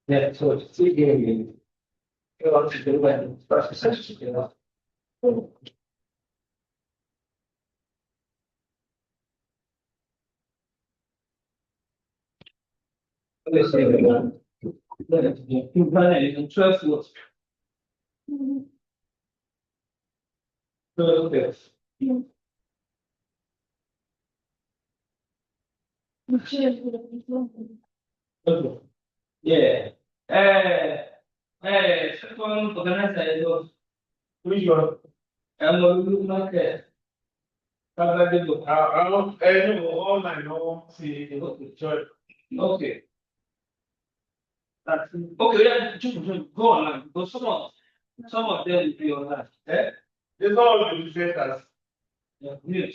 Yeah, so it's again, you want to do when first session, you know. Let's say, you plan it in trust was perfect. Okay. Yeah. Second organizer, which one? I'm looking at I'll all I know, see, okay, sure. Okay. Okay, yeah, go on, because some of them will be online. Eh? It's all illustrators. Yeah, yes.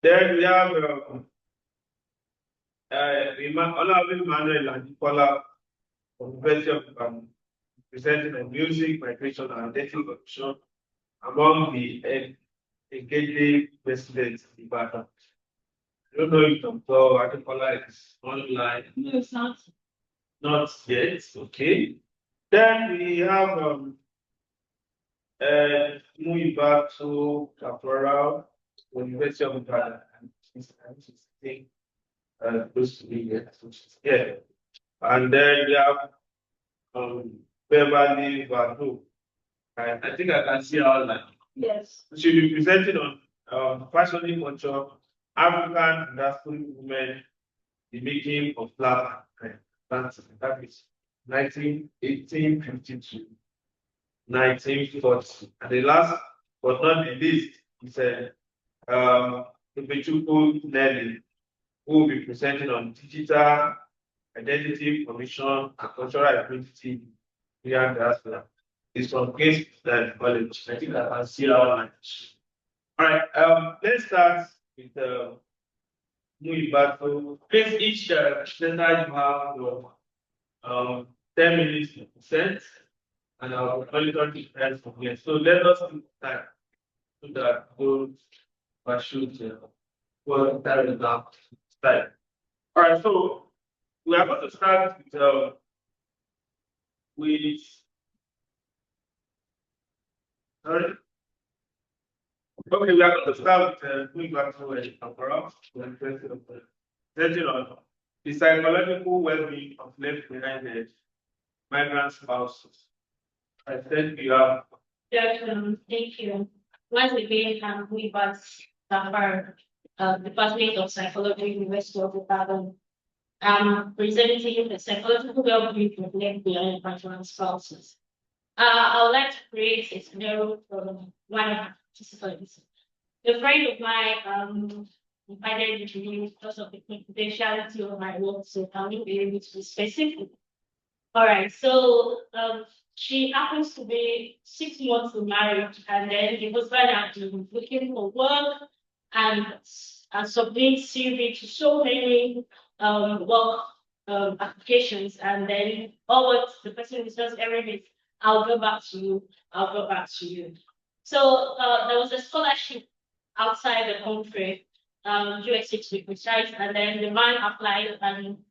Then we have Honorable Emmanuel Adekola from the University of Ibadan, presenting on music, migration, and identity confusion among the engaging residents in Ibadan. I don't know if Dr. Adekola is online. No, it's not. Not yet. Okay. Then we have moving back to Caporal, University of Ibadan, and close to me, yeah. And then we have Beverly Vado. I think I can see her online. Yes. She'll be presenting on fashioning culture, African and diasporic women, the making of flower and plants. That is 1852, 1940. And the last but not the least is Ifechukwu Nelly, who will be presenting on digital identity, information, and cultural identity here in diaspora. It's from Case College. I think I can see our language. All right, let's start with moving back to please each presenter you have your 10 minutes to present, and I'll monitor the hands from here. So let us take time so that those who should well that is now style. All right, so we are going to start with sorry. Okay, we are going to start with moving back to Ampara, presenting on the psychological well-being of left behind migrant spouses. I think you have. Yes, thank you. Once again, I'm Weaver Safar, Department of Psychology, University of Ibadan. I'm presenting the psychological well-being of left behind migrant spouses. I would like to create a scenario from one of the participants. A friend of mine invited me to me because of the confidentiality of my work, so I won't be able to be specific. All right, so she happens to be 6 months in marriage, and then the husband had been looking for work and submit CV to so many work applications, and then all what the person is just every day, I'll go back to you, I'll go back to you. So there was a scholarship outside the country, USA to be precise, and then the man applied, and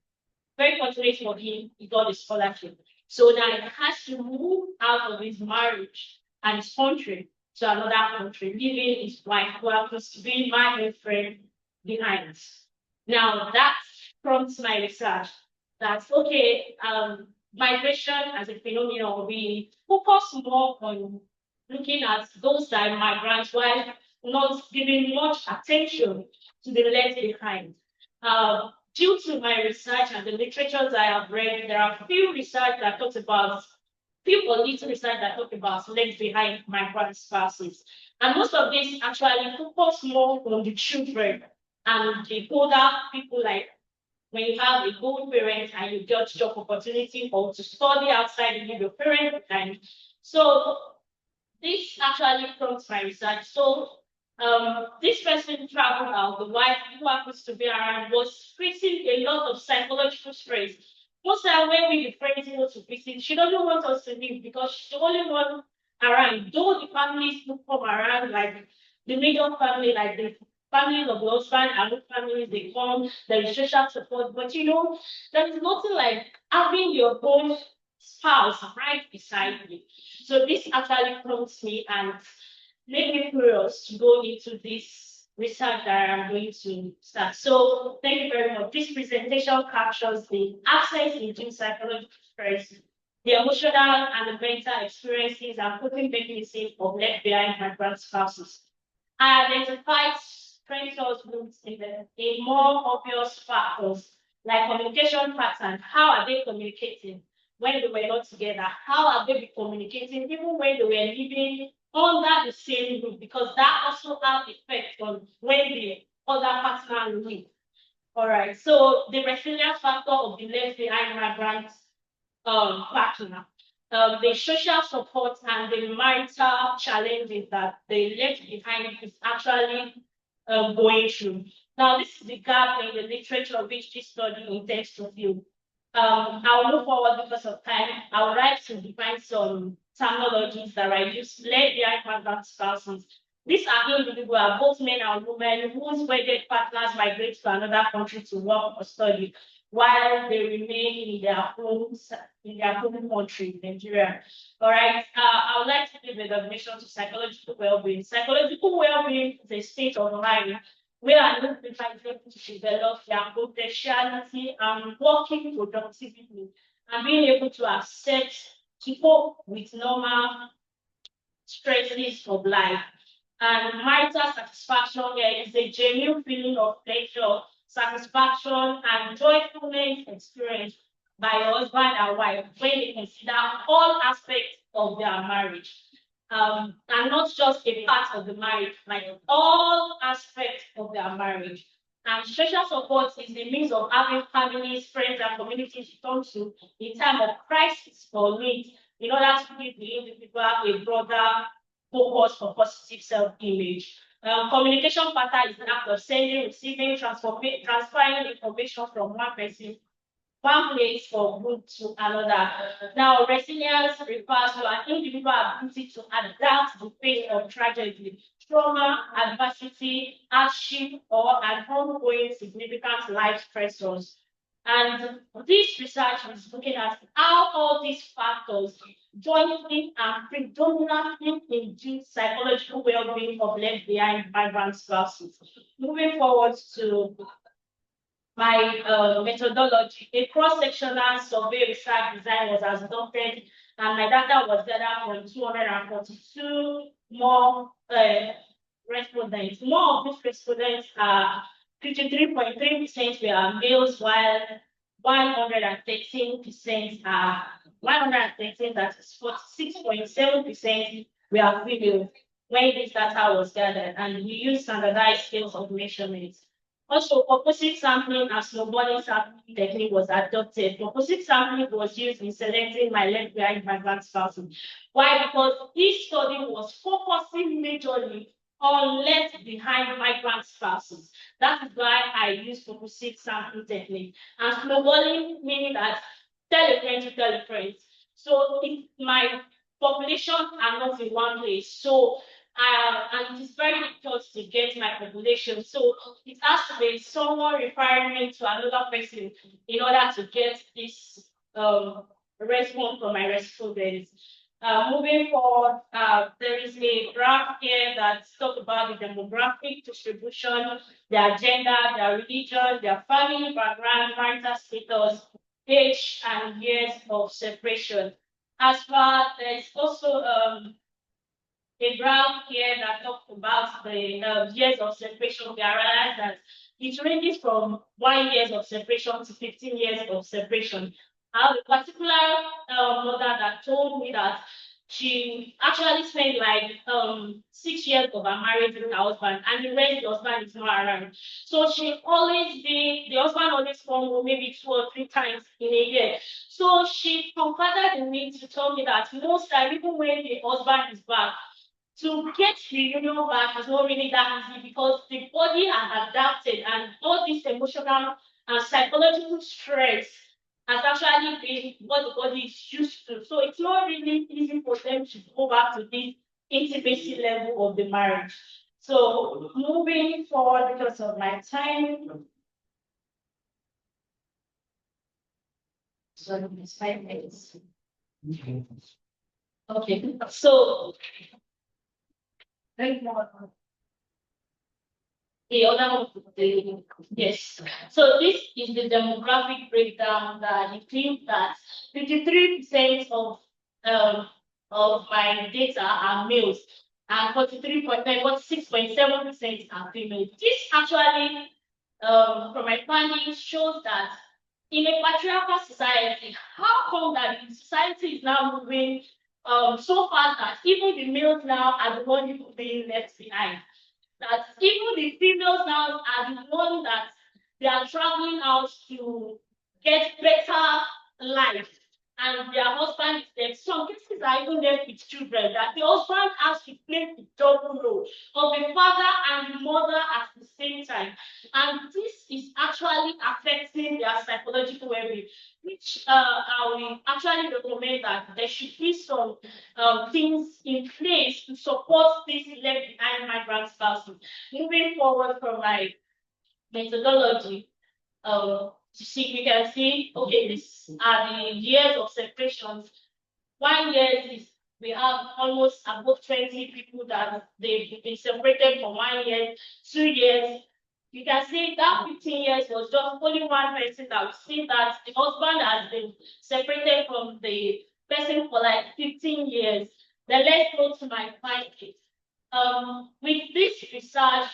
very fortunate for him, he got a scholarship. So now he has to move out of his marriage and his country to another country, leaving his wife, who happens to be my own friend, behind. Now that prompts my research that okay, migration as a phenomenon, we focus more on looking at those that are migrants while not giving much attention to the left behind. Due to my research and the literatures I have read, there are few research that talks about few or little research that talk about left behind migrant spouses. And most of this actually focus more on the children and the older people, like when you have a good parent and you get job opportunity or to study outside, you leave your parent behind. So this actually prompts my research. So this person traveled out, the wife who happens to be around was facing a lot of psychological stress. Most time when we the friends to visit, she doesn't want us to leave because she's the only one around. Though the families who come around, like the major family, like the families of the husband and the families, they come, there is social support, but there is nothing like having your own spouse right beside you. So this actually prompts me and made me curious to go into this research that I'm going to start. So thank you very much. This presentation captures the access into psychological stress, the emotional and the mental experiences and coping mechanisms of left behind migrant spouses. I identified strengths groups in more obvious factors like communication patterns. How are they communicating when they were not together? How are they communicating even when they were living under the same roof? Because that also has effect on when the other partner live. All right. So the resilience factor of the left behind migrant partner. The social support and the marital challenges that they left behind is actually going through. Now, this is the gap in the literature which this study intends to fill. I'll move forward because of time. I would like to define some terminologies that I use. Left behind migrant spouses. These are individuals, both men and women, whose wedded partners migrate to another country to work or study, while they remain in their home country, Nigeria. All right. I would like to give a definition to psychological well-being. Psychological well-being is a state of mind where an individual is able to develop their potentiality and working productively and being able to accept, to cope with normal stresses of life. And marital satisfaction here is a genuine feeling of pleasure, satisfaction, and joyfulness experienced by husband and wife when they consider all aspects of their marriage. And not just a part of the marriage, like all aspects of their marriage. And social support is the means of having families, friends, and communities to turn to in time of crisis or need in order to give the individual a broader focus for positive self-image. Communication pattern is an act of sending, receiving, transferring information from one place for good to another. Now, resilience refers to an individual ability to adapt to the face of tragedy, trauma, adversity, hardship, or an ongoing significant life stressors. And this research is looking at how all these factors jointly and predominantly induce psychological well-being of left behind migrant spouses. Moving forward to my methodology, a cross-sectional survey research design was adopted, and my data was gathered from 242 more respondents. More of these respondents are 53.3% were males, while 113% are 113, that is 46.7% were females when this data was gathered, and we use standardized scales of measurements. Also, opposite sampling and snowballing sampling technique was adopted. Opposite sampling was used in selecting my left behind migrant spouses. Why? Because this study was focusing majorly on left behind migrant spouses. That is why I use opposite sampling technique. And snowballing meaning that tell a friend to tell a friend. So if my population are not in one place, so and it is very difficult to get my population. So it has to be someone referring me to another person in order to get this response from my respondents. Moving forward, there is a graph here that talks about the demographic distribution, their gender, their religion, their family background, marital status, age, and years of separation. As far there is also a graph here that talks about the years of separation. We realize that it ranges from 1 year of separation to 15 years of separation. I have a particular mother that told me that she actually spent like 6 years of her marriage with her husband, and the rest the husband is not around. So she always the husband always come home maybe 2 or 3 times in a year. So she confided in me to tell me that most time, even when the husband is back, to get the union back is not really that easy because the body has adapted, and all this emotional and psychological stress has actually been what the body is used to. So it's not really easy for them to go back to this intimacy level of the marriage. So moving forward because of my time. So it's 5 minutes. Okay, so the other one, yes. So this is the demographic breakdown that includes that 53% of my data are males and 46.7% are females. This actually, from my findings, shows that in a patriarchal society, how come that the society is now moving so fast that even the males now are the ones being left behind? That even the females now are the ones that they are traveling out to get better life. and their husband is there. Some cases are even left with children, that the husband has to play the double role of the father and the mother at the same time. And this is actually affecting their psychological well-being, which I will actually recommend that there should be some things in place to support this left behind migrant spouses. Moving forward from my methodology, we can see, okay, these are the years of separations. 1 year is, we have almost above 20 people that they've been separated for 1 year. 2 years, you can see that 15 years was just only one person that we see that the husband has been separated from the person for like 15 years. Then let's go to my findings. With this research,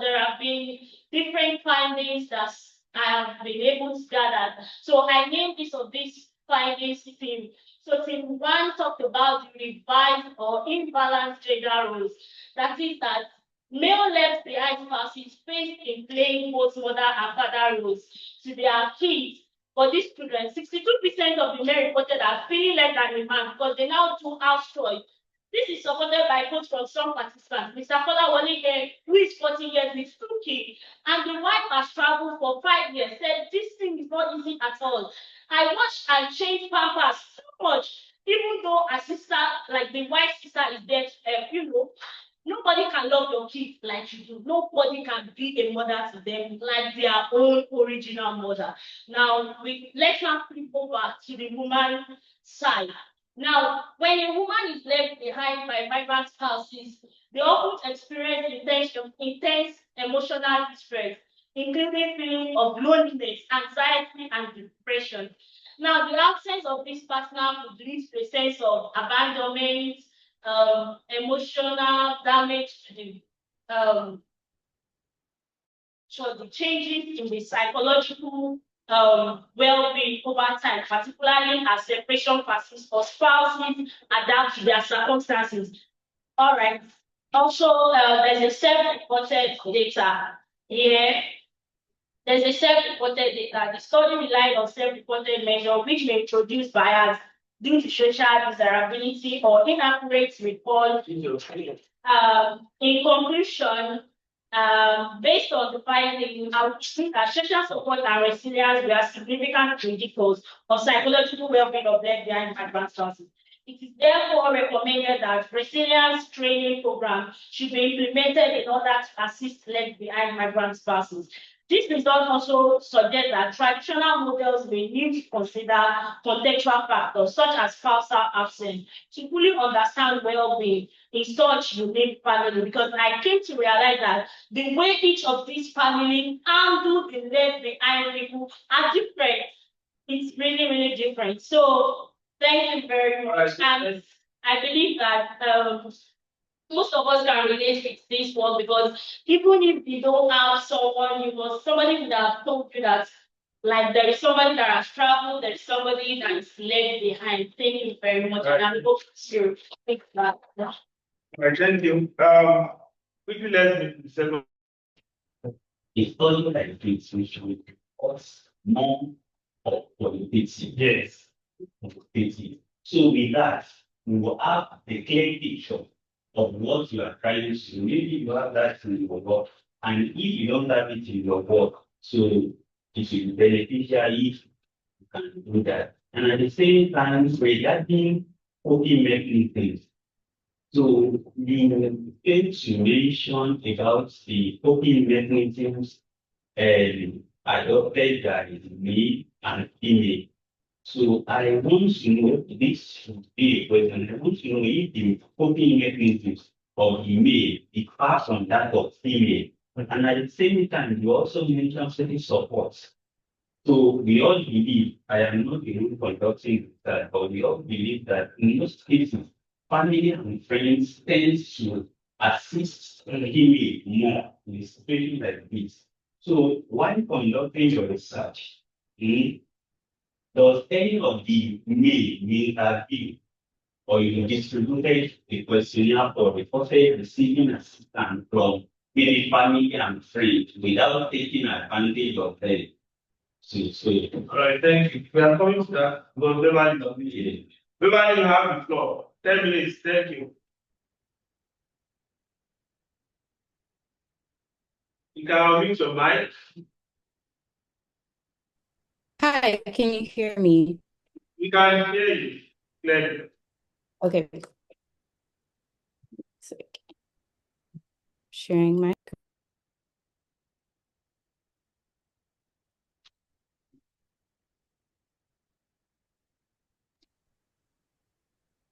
there have been different findings that I have been able to gather. So I named this of these findings team. So team one talked about the revised or imbalanced gender roles. That is that male left behind spouses faced in playing both mother and father roles to their kids. For these children, 62% of the men reported as feeling less than a man because they now do house chores. This is supported by quotes from some participants. Mr. Kolawole here, who is 40 years, with 2 kids, and the wife has traveled for 5 years, said this thing is not easy at all. I wash and change pampers so much, even though a sister, like the wife's sister, is there. Nobody can love your kids like you do. Nobody can be a mother to them like their own original mother. Now, let's now flip over to the woman side. Now, when a woman is left behind by migrant spouses, they often experience intense emotional distress, including feelings of loneliness, anxiety, and depression. Now, the absence of this partner could lead to a sense of abandonment, emotional damage to the changes in the psychological well-being over time, particularly as separation persists or spouses adapt to their circumstances. All right. Also, there's a self-reported data here. There's a self-reported data. The study relied on self-reported measure, which may introduce bias due to social desirability or inaccurate report. In conclusion, based on the findings, I would think that social support and resilience were significant predictors of psychological well-being of left behind migrant spouses. It is therefore recommended that resilience training programs should be implemented in order to assist left behind migrant spouses. This result also suggests that traditional models may need to consider contextual factors such as spousal absence to fully understand well-being in such unique family, because I came to realize that the way each of these families handle the left behind people are different. It's really, really different. So thank you very much. And I believe that most of us can relate with this one, because even if you don't have someone, somebody would have told you that, like, there is somebody that has traveled, there is somebody that is left behind. Thank you very much. And I hope to think that. Thank you. Quickly, let's move to the second. A study like this, which will cause more of qualitative. Yes. Qualitative. So with that, we will have a clear picture of what you are trying to do. Maybe you have that in your work, and if you don't have it in your work, so it will be beneficial if you can do that. And at the same time, regarding coping mechanisms, so you tend to mention about the coping mechanisms adopted by male and female. So I want to know, this should be a question. I want to know if the coping mechanisms of the male differ from that of female. And at the same time, you also mentioned certain supports. So we all believe, I am not the one conducting that, but we all believe that in most cases, family and friends tend to assist female more in a situation like this. So while conducting your research, does any of the male have been, or you distributed the questionnaire for the person receiving assistance from maybe family and friends without taking advantage of them? All right, thank you. We are coming to that. But Beverly, Beverly, you have the floor. 10 minutes. Thank you. You can unmute your mic. Hi, can you hear me? We can hear you clearly. Okay. So, sharing my.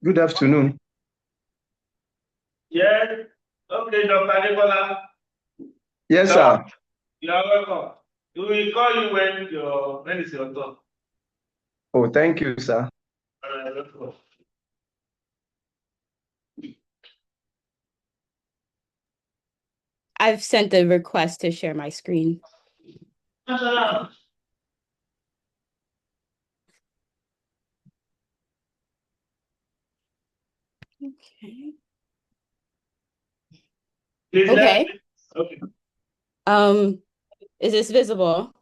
Good afternoon. Yes. Okay, Dr. Nicola. Yes, sir. You are welcome. We will call you when it's your turn. Oh, thank you, sir. All right, let's go. I've sent the request to share my screen. Okay. Okay. Please Okay. Okay. Is this visible?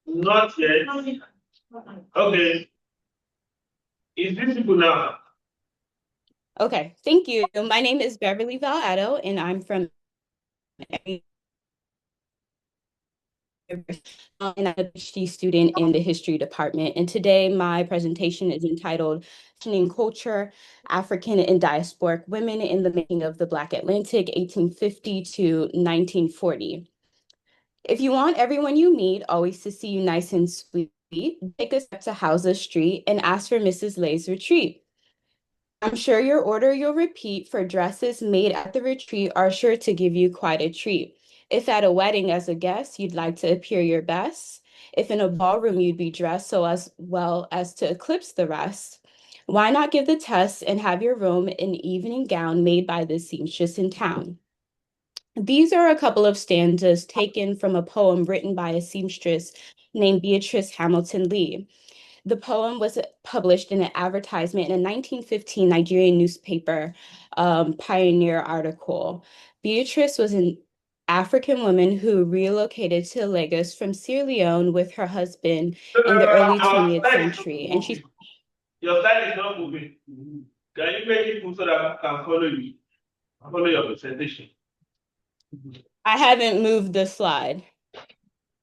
Not yet. Okay. It's visible now. Okay, thank you. My name is Beverly Valado, and I'm from and I'm a PhD student in the history department. And today my presentation is entitled Questioning Culture, African and Diasporic Women in the Making of the Black Atlantic, 1850 to 1940. If you want everyone you meet always to see you nice and sweet, take a step to Hausa Street and ask for Mrs. Lay's retreat. I'm sure your order you'll repeat for dresses made at the retreat are sure to give you quite a treat. If at a wedding as a guest, you'd like to appear your best. If in a ballroom you'd be dressed so as well as to eclipse the rest. Why not give the test and have your room an evening gown made by the seamstress in town? These are a couple of stanzas taken from a poem written by a seamstress named Beatrice Hamilton Lee. The poem was published in an advertisement in a 1915 Nigerian newspaper pioneer article. Beatrice was an African woman who relocated to Lagos from Sierra Leone with her husband in the early 20th century. And she Your slide is not moving. Can you make it move so that I can follow you? Follow your presentation. I haven't moved the slide.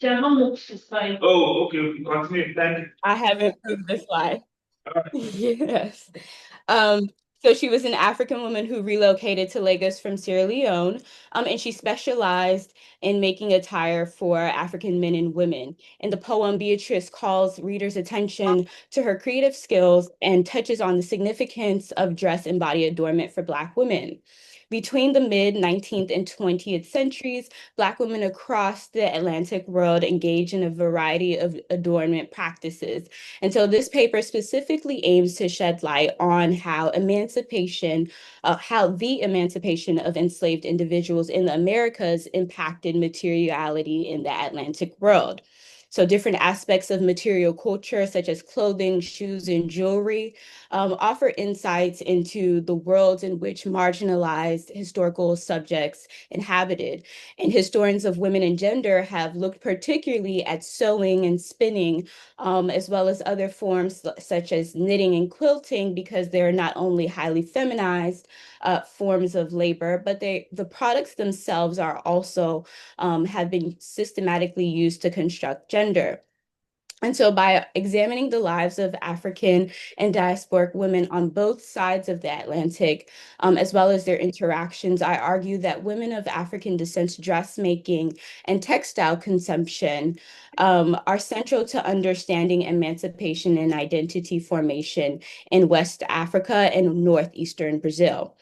Oh, okay. Continue. Thank you. I haven't moved the slide. All right. Yes. So she was an African woman who relocated to Lagos from Sierra Leone, and she specialized in making attire for African men and women. In the poem, Beatrice calls readers' attention to her creative skills and touches on the significance of dress and body adornment for Black women. Between the mid-19th and 20th centuries, Black women across the Atlantic world engaged in a variety of adornment practices. And so this paper specifically aims to shed light on how the emancipation of enslaved individuals in the Americas impacted materiality in the Atlantic world. So different aspects of material culture, such as clothing, shoes, and jewelry, offer insights into the worlds in which marginalized historical subjects inhabited. And historians of women and gender have looked particularly at sewing and spinning, as well as other forms such as knitting and quilting, because they're not only highly feminized forms of labor, but the products themselves are also have been systematically used to construct gender. And so by examining the lives of African and diasporic women on both sides of the Atlantic, as well as their interactions, I argue that women of African descent dressmaking and textile consumption are central to understanding emancipation and identity formation in West Africa and Northeastern Brazil.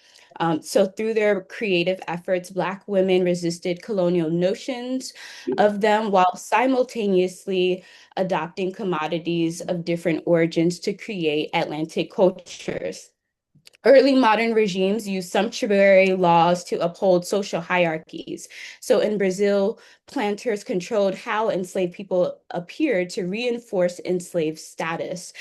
So through their creative efforts, Black women resisted colonial notions of them while simultaneously adopting commodities of different origins to create Atlantic cultures. Early modern regimes used sumptuary laws to uphold social hierarchies. So in Brazil, planters controlled how enslaved people appeared to reinforce enslaved status.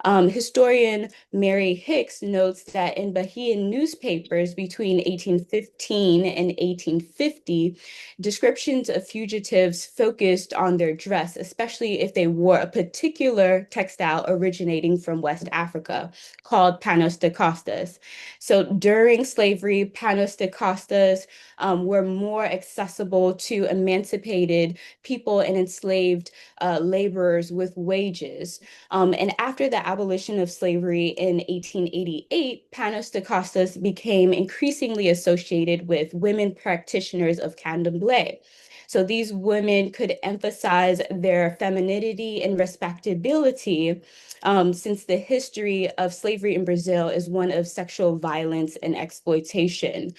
Historian Mary Hicks notes that in Bahian newspapers between 1815 and 1850, descriptions of fugitives focused on their dress, especially if they wore a particular textile originating from West Africa called panos de costas. So during slavery, panos de costas were more accessible to emancipated people and enslaved laborers with wages. And after the abolition of slavery in 1888, panos de costas became increasingly associated with women practitioners of candomblé. So these women could emphasize their femininity and respectability, since the history of slavery in Brazil is one of sexual violence and exploitation.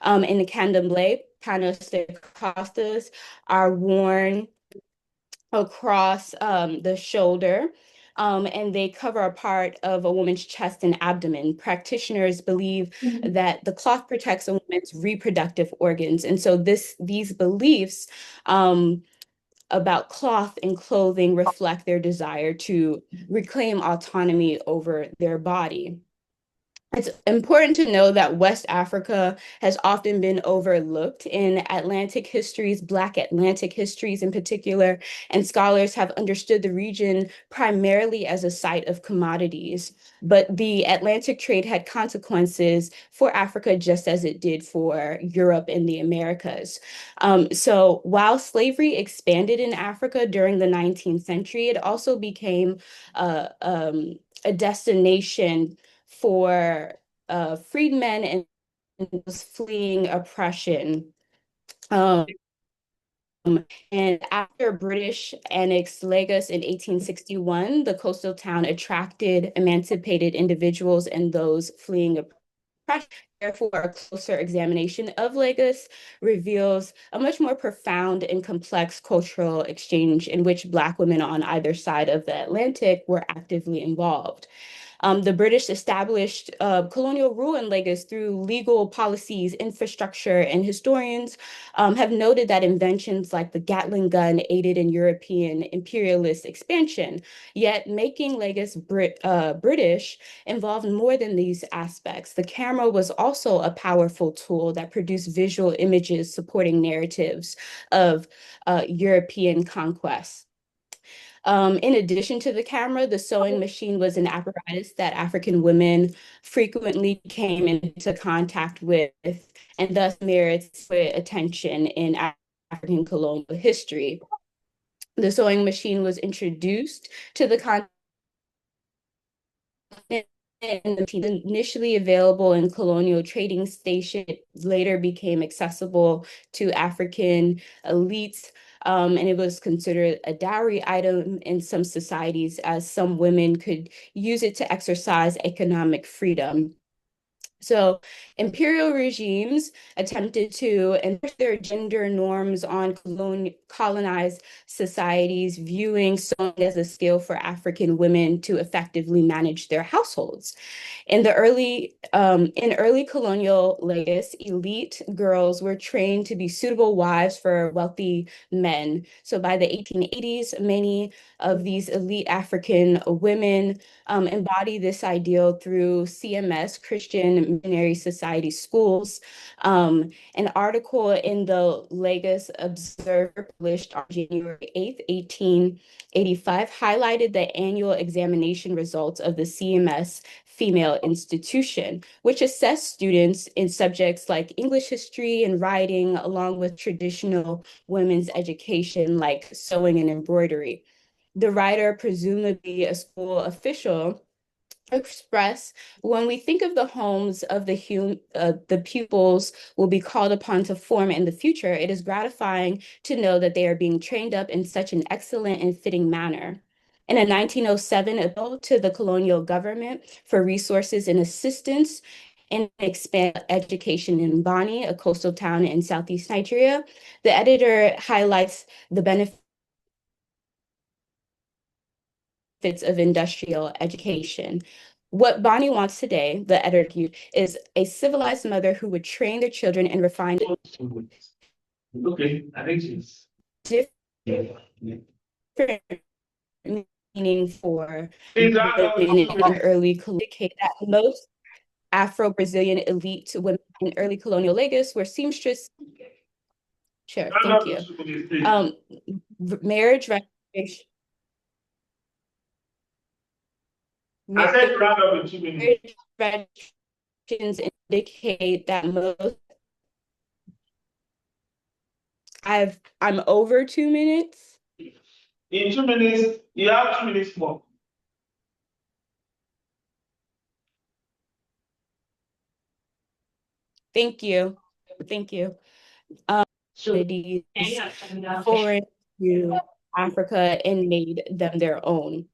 In the candomblé, panos de costas are worn across the shoulder, and they cover a part of a woman's chest and abdomen. Practitioners believe that the cloth protects a woman's reproductive organs. And so these beliefs about cloth and clothing reflect their desire to reclaim autonomy over their body. It's important to know that West Africa has often been overlooked in Atlantic histories, Black Atlantic histories in particular, and scholars have understood the region primarily as a site of commodities. But the Atlantic trade had consequences for Africa just as it did for Europe and the Americas. So while slavery expanded in Africa during the 19th century, it also became a destination for freedmen and those fleeing oppression. And after British annexed Lagos in 1861, the coastal town attracted emancipated individuals and those fleeing oppression. Therefore, a closer examination of Lagos reveals a much more profound and complex cultural exchange in which Black women on either side of the Atlantic were actively involved. The British established colonial rule in Lagos through legal policies, infrastructure, and historians have noted that inventions like the Gatling gun aided in European imperialist expansion. Yet making Lagos British involved more than these aspects. The camera was also a powerful tool that produced visual images supporting narratives of European conquest. In addition to the camera, the sewing machine was an apparatus that African women frequently came into contact with and thus merits attention in African colonial history. The sewing machine was introduced to the continent initially available in colonial trading stations, later became accessible to African elites. And it was considered a dowry item in some societies, as some women could use it to exercise economic freedom. So imperial regimes attempted to enforce their gender norms on colonized societies, viewing sewing as a skill for African women to effectively manage their households. In early colonial Lagos, elite girls were trained to be suitable wives for wealthy men. So by the 1880s, many of these elite African women embody this ideal through CMS, Christian Missionary Society schools. An article in the Lagos Observer published on January 8th, 1885, highlighted the annual examination results of the CMS female institution, which assessed students in subjects like English history and writing, along with traditional women's education like sewing and embroidery. The writer, presumably a school official, express when we think of the homes of the pupils will be called upon to form in the future, it is gratifying to know that they are being trained up in such an excellent and fitting manner. In a 1907 appeal to the colonial government for resources and assistance in expand education in Bani, a coastal town in Southeast Nigeria, the editor highlights the benefits of industrial education. What Bonnie wants today, the editor argued, is a civilized mother who would train their children and refine Okay, I think it's different meaning for Please women round up with 2 in minutes. early communicate that most Afro-Brazilian elite women in early colonial Lagos were seamstress. Sure, Round thank up you. with 2 minutes, please. Marriage registration. I said round up with 2 minutes. Marriage registrations indicate that most. I'm over 2 minutes. In 2 minutes, you have 2 minutes more. Thank you. Thank you. Cities foreign to Africa and made them their own.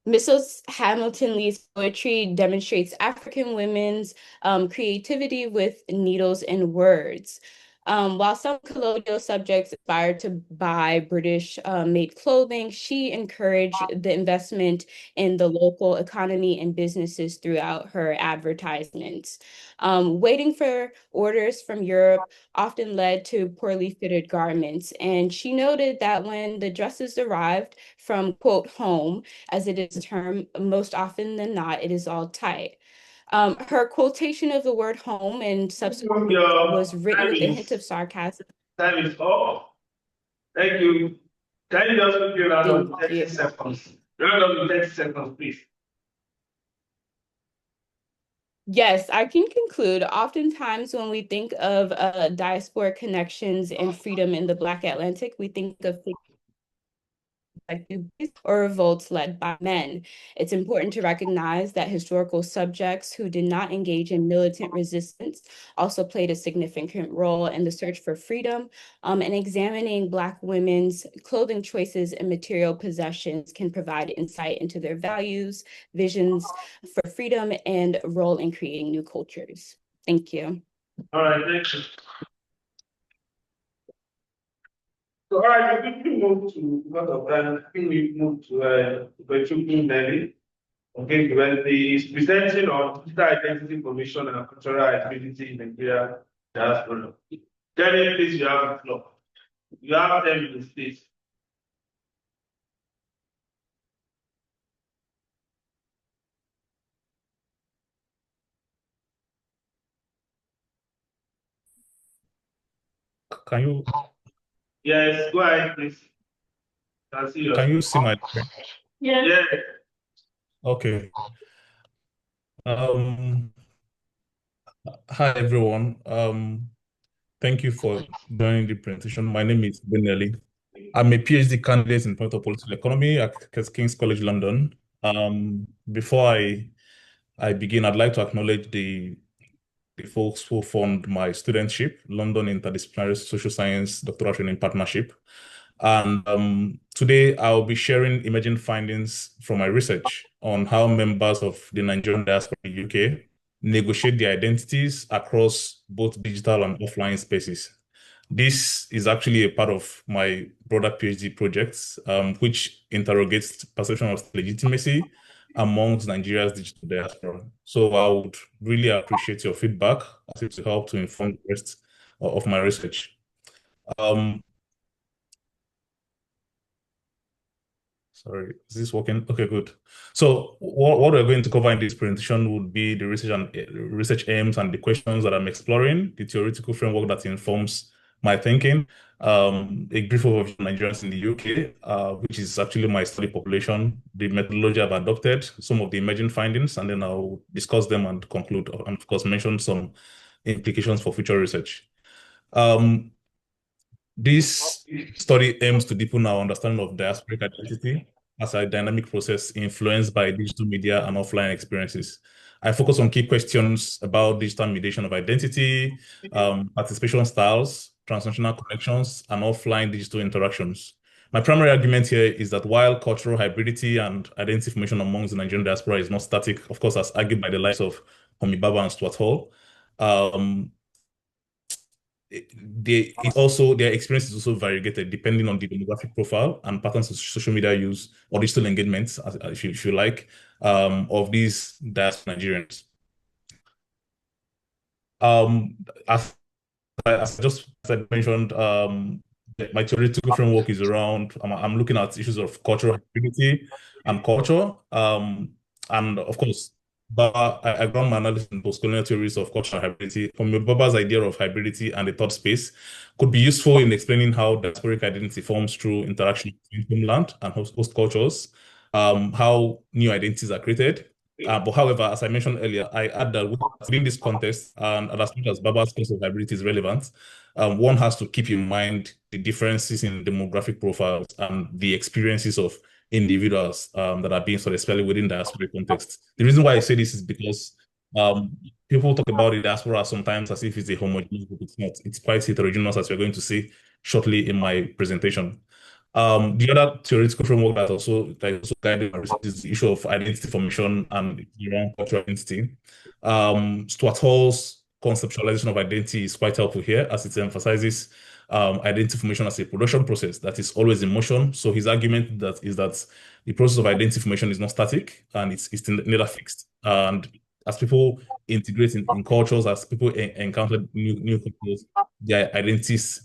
Mrs. Hamilton Lee's poetry demonstrates African women's creativity with needles and words. While some colonial subjects aspired to buy British made clothing, she encouraged the investment in the local economy and businesses throughout her advertisements. Waiting for orders from Europe often led to poorly fitted garments. And she noted that when the dresses arrived from, quote, home, as it is termed, most often than not, it is all tight. Her quotation of the word home and subsequent was written with a hint of sarcasm. Time is up. Thank you. Can you just give a round of 30 seconds? Round up with 30 seconds, please. Yes, I can conclude. Oftentimes, when we think of diasporic connections and freedom in the Black Atlantic, we think of or revolts led by men. It's important to recognize that historical subjects who did not engage in militant resistance also played a significant role in the search for freedom, and examining Black women's clothing choices and material possessions can provide insight into their values, visions for freedom, and role in creating new cultures. Thank you. All right, thank you. So, all right, we quickly move to, because of time, I think we move to Bechuku Nelly. Okay, well, the presenting on digital identity information and cultural identity in Nigeria diaspora. Jenny, please, you have the floor. You have 10 minutes, please. Can you Yes, go ahead, please. can you see my screen? Yeah. Okay. Um, Hi everyone. Thank you for joining the presentation. My name is Benelli. I'm a PhD candidate in political economy at King's College London. Before I begin, I'd like to acknowledge the folks who formed my studentship, London Interdisciplinary Social Science Doctoral Training Partnership. And today I'll be sharing emerging findings from my research on how members of the Nigerian diaspora in the UK negotiate their identities across both digital and offline spaces. This is actually a part of my broader PhD project, which interrogates perception of legitimacy amongst Nigeria's digital diaspora. So I would really appreciate your feedback as it will help to inform the rest of my research. Sorry, is this working? Okay, good. So what we're going to cover in this presentation would be the research and research aims and the questions that I'm exploring, the theoretical framework that informs my thinking, a brief overview of Nigerians in the UK, which is actually my study population, the methodology I've adopted, some of the emerging findings, and then I'll discuss them and conclude, and of course mention some implications for future research. This study aims to deepen our understanding of diasporic identity as a dynamic process influenced by digital media and offline experiences. I focus on key questions about digital mediation of identity, participation styles, transnational connections, and offline digital interactions. My primary argument here is that while cultural hybridity and identity formation amongst the Nigerian diaspora is not static, of course, as argued by the likes of Homi Baba and Stuart Hall, their experience is also variegated depending on the demographic profile and patterns of social media use or digital engagements, if you like, of these diaspora Nigerians. As I mentioned, my theoretical framework is around, I'm looking at issues of cultural hybridity and culture. And of course, I ground my analysis in postcolonial theories of cultural hybridity. From Baba's idea of hybridity and the third space could be useful in explaining how diasporic identity forms through interaction between homeland and host cultures, how new identities are created. But however, as I mentioned earlier, I add that within this context, and as much as Baba's case of hybridity is relevant, one has to keep in mind the differences in demographic profiles and the experiences of individuals that are being studied, especially within diasporic context. The reason why I say this is because um, people talk about the diaspora sometimes as if it's a homogeneous group. It's not. It's quite heterogeneous, as we're going to see shortly in my presentation. The other theoretical framework that also guided my research is the issue of identity formation and around cultural identity. Stuart Hall's conceptualization of identity is quite helpful here as it emphasizes identity formation as a production process that is always in motion. So his argument that is that the process of identity formation is not static and it's neither fixed. And as people integrate in cultures, as people encounter new cultures, their identities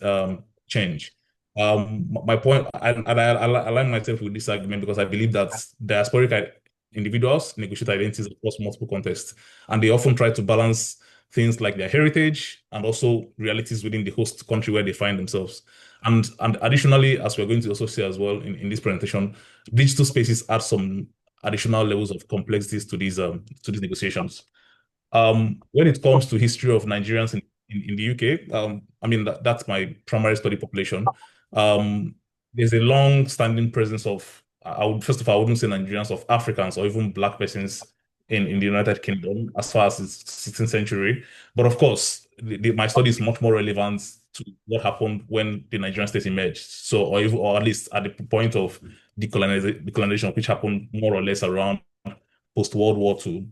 change. My point, I align myself with this argument because I believe that individuals negotiate identities across multiple contexts, and they often try to balance things like their heritage and also realities within the host country where they find themselves. And additionally, as we're going to also see as well in this presentation, digital spaces add some additional levels of complexities to these negotiations. When it comes to history of Nigerians in the UK, I mean that's my primary study population. Um, there's a long-standing presence of, I would first of all, I wouldn't say Nigerians, of Africans or even Black persons in the United Kingdom as far as the 16th century. But of course, my study is much more relevant to what happened when the Nigerian state emerged. So, or at least at the point of decolonization, which happened more or less around post-World War II,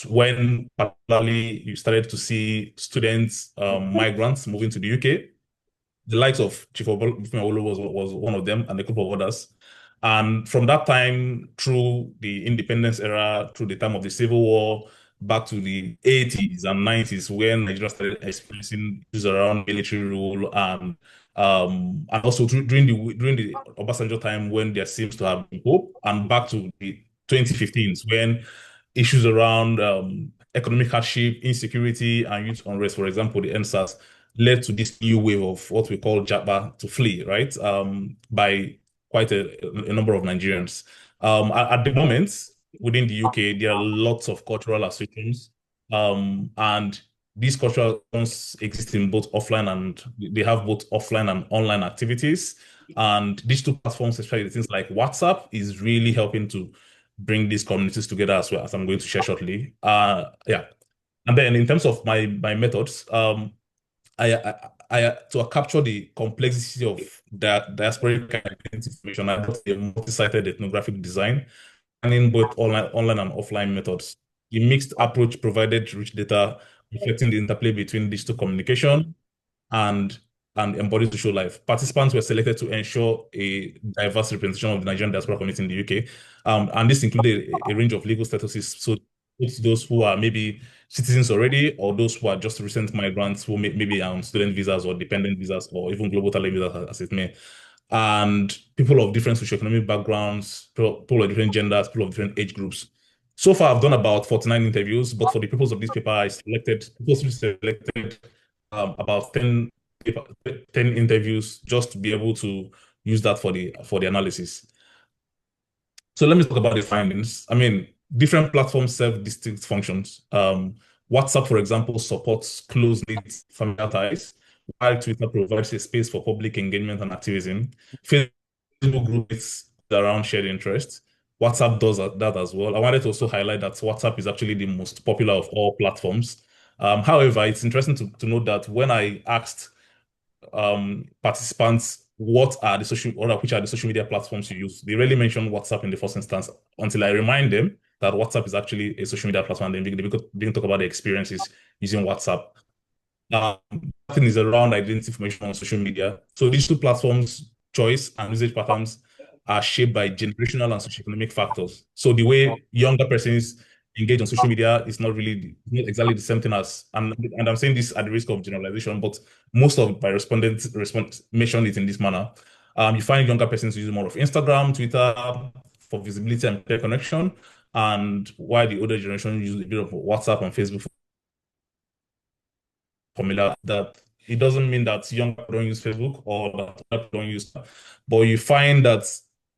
when particularly you started to see students, migrants moving to the UK. The likes of Chief Obafemi was one of them, and a couple of others. And from that time through the independence era, through the time of the Civil War, back to the 80s and 90s, when Nigeria started experiencing issues around military rule and also during the Obasanjo time when there seems to have been hope, and back to the 2015s when issues around economic hardship, insecurity, and youth unrest, for example, the NSAS, led to this new wave of what we call Japa to flee, right? By quite a number of Nigerians. At the moment, within the UK, there are lots of cultural associations, and these cultural associations exist in both offline and they have both offline and online activities. And digital platforms, especially things like WhatsApp, is really helping to bring these communities together as well, as I'm going to share shortly. Yeah. And then in terms of my methods, to capture the complexity of diasporic identity information, I brought a multi-sided ethnographic design, and in both online and offline methods. The mixed approach provided rich data reflecting the interplay between digital communication and embodied social life. Participants were selected to ensure a diverse representation of the Nigerian diaspora community in the UK, and this included a range of legal statuses. So it's those who are maybe citizens already, or those who are just recent migrants who maybe on student visas or dependent visas or even global talent visas, as it may, and people of different socioeconomic backgrounds, people of different genders, people of different age groups. So far, I've done about 49 interviews, but for the purpose of this paper, I purposely selected about 10 interviews just to be able to use that for the analysis. So let me talk about the findings. I mean, different platforms serve distinct functions. WhatsApp, for example, supports close-knit familial ties, while Twitter provides a space for public engagement and activism. Facebook groups around shared interests. WhatsApp does that as well. I wanted to also highlight that WhatsApp is actually the most popular of all platforms. However, it's interesting to note that when I asked participants which are the social media platforms you use, they rarely mention WhatsApp in the first instance until I remind them that WhatsApp is actually a social media platform, and then they begin to talk about the experiences using WhatsApp. Thing is around identity information on social media. So digital platforms choice and usage patterns are shaped by generational and socioeconomic factors. So the way younger persons engage on social media is not not exactly the same thing as, and I'm saying this at the risk of generalization, but most of my respondents mentioned it in this manner. You find younger persons using more of Instagram, Twitter for visibility and connection, and while the older generation use a bit of WhatsApp and Facebook formula. That it doesn't mean that young people don't use Facebook or that other people don't use, but you find that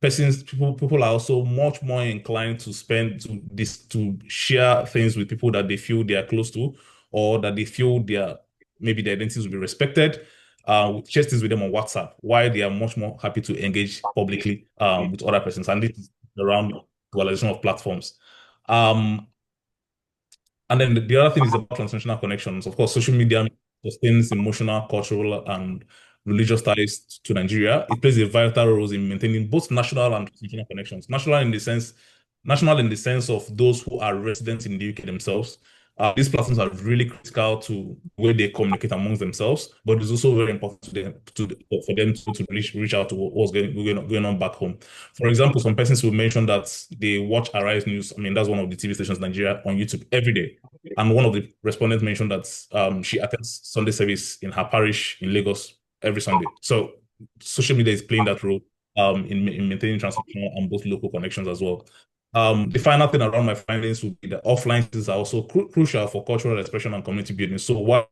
people are also much more inclined to to share things with people that they feel they are close to, or that they feel maybe their identities will be respected. Share things with them on WhatsApp, while they are much more happy to engage publicly with other persons, and this is around dualization of platforms. Um, and then the other thing is about transnational connections. Of course, social media sustains emotional, cultural, and religious ties to Nigeria. It plays a vital role in maintaining both national and transnational connections. National in the sense of those who are residents in the UK themselves. These platforms are really critical to the way they communicate amongst themselves, but it's also very important for them to reach out to what's going on back home. For example, some persons will mention that they watch Arise News. I mean, that's one of the TV stations in Nigeria on YouTube every day. And one of the respondents mentioned that she attends Sunday service in her parish in Lagos every Sunday. So social media is playing that role in maintaining transnational and both local connections as well. The final thing around my findings would be that offline things are also crucial for cultural expression and community building. So while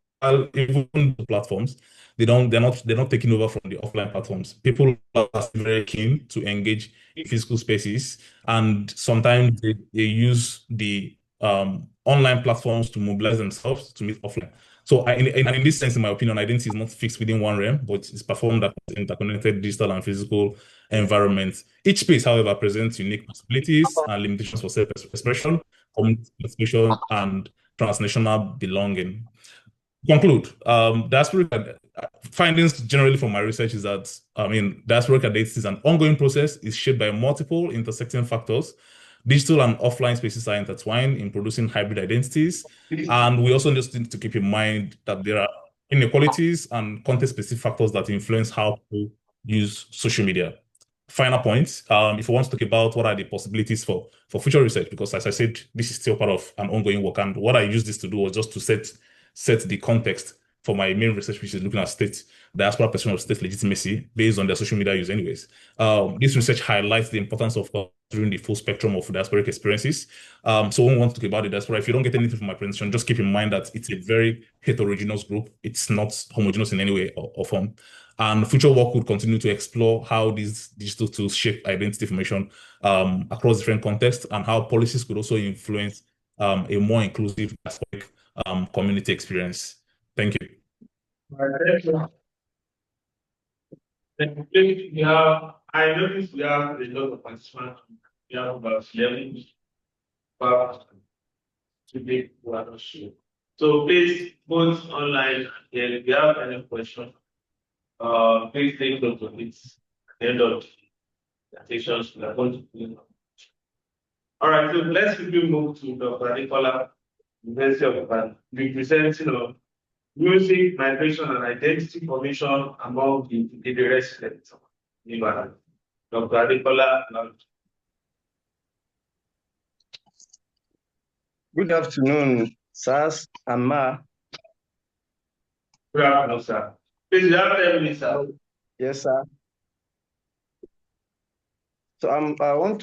even the platforms, they're not taking over from the offline platforms. People are very keen to engage in physical spaces, and sometimes they use the online platforms to mobilize themselves to meet offline. So in this sense, in my opinion, identity is not fixed within one realm, but it's performed across interconnected digital and physical environments. Each space, however, presents unique possibilities and limitations for self-expression, community participation, and transnational belonging. To conclude, diasporic findings generally from my research is that, I mean, diasporic identity is an ongoing process, is shaped by multiple intersecting factors. Digital and offline spaces are intertwined in producing hybrid identities. And we also just need to keep in mind that there are inequalities and context-specific factors that influence how people use social media. Final point, if you want to talk about what are the possibilities for future research, because as I said, this is still part of an ongoing work. And what I used this to do was just to set the context for my main research, which is looking at state diaspora perception of state legitimacy based on their social media use anyways. This research highlights the importance of considering the full spectrum of diasporic experiences. So when we want to talk about the diaspora, if you don't get anything from my presentation, just keep in mind that it's a very heterogeneous group. It's not homogeneous in any way or form. And future work would continue to explore how these digital tools shape identity formation across different contexts, and how policies could also influence a more inclusive diasporic community experience. Thank you. Thank you. I noticed we have a lot of participants. We have about 11 today who are not sure. So please, both online and if you have any question, please take note of it at the end of the sessions we are going to do. All right, so let's quickly move to Dr. Adekola, University of Ibadan, representing music, migration, and identity formation among the residents in Ibadan. Dr. Adekola. Good afternoon, sirs and ma. Good afternoon, sir. Please, you have 10 minutes, sir. Yes, sir. So I want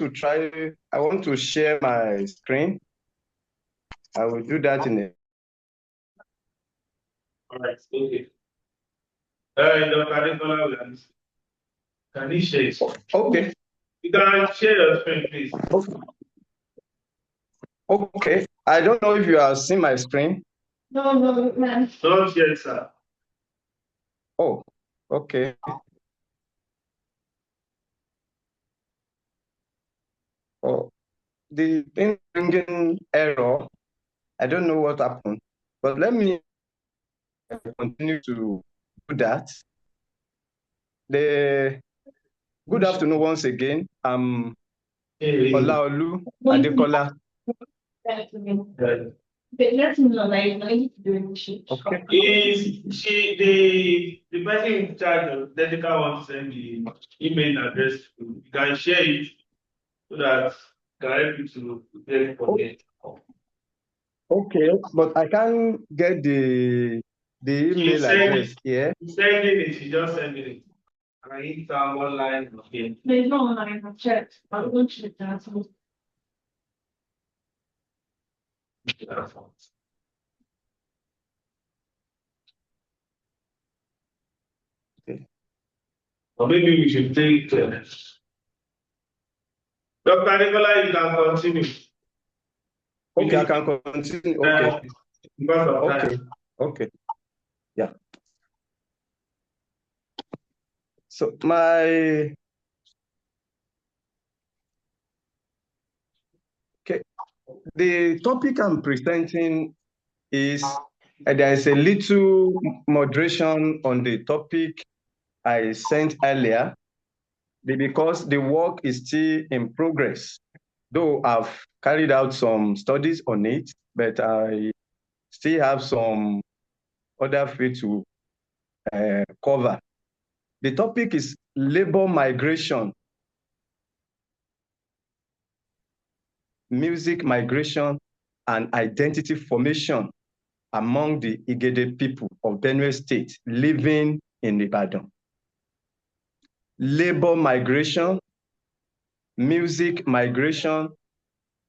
to share my screen. I will do that in a. All right, okay. Dr. Adekola, can you share it? Okay. You can share your screen, please. Okay. I don't know if you have seen my screen. No, ma'am. Don't share, sir. Oh, okay. Oh, the thing bringing error. I don't know what happened, but let me continue to do that. Good afternoon once again. I'm Olaolu Adekola. But let's know, like, I need to do it. Okay. Is the person in charge of technical wants to send the email address? You can share it so that can help you to prepare for it. Okay, but I can't get the email address here. You send it, you just send it. I need some online. Okay. There's no online chat. I'm going to check that. Or maybe we should take Dr. Nicola, you can continue. Okay, I can continue. Okay. Because of Okay. time. Okay. Yeah. So my the topic I'm presenting is there is a little moderation on the topic I sent earlier because the work is still in progress. Though I've carried out some studies on it, but I still have some other field to cover. The topic is labor migration, music migration, and identity formation among the Igede people of Benue State living in Ibadan. Labor migration, music migration,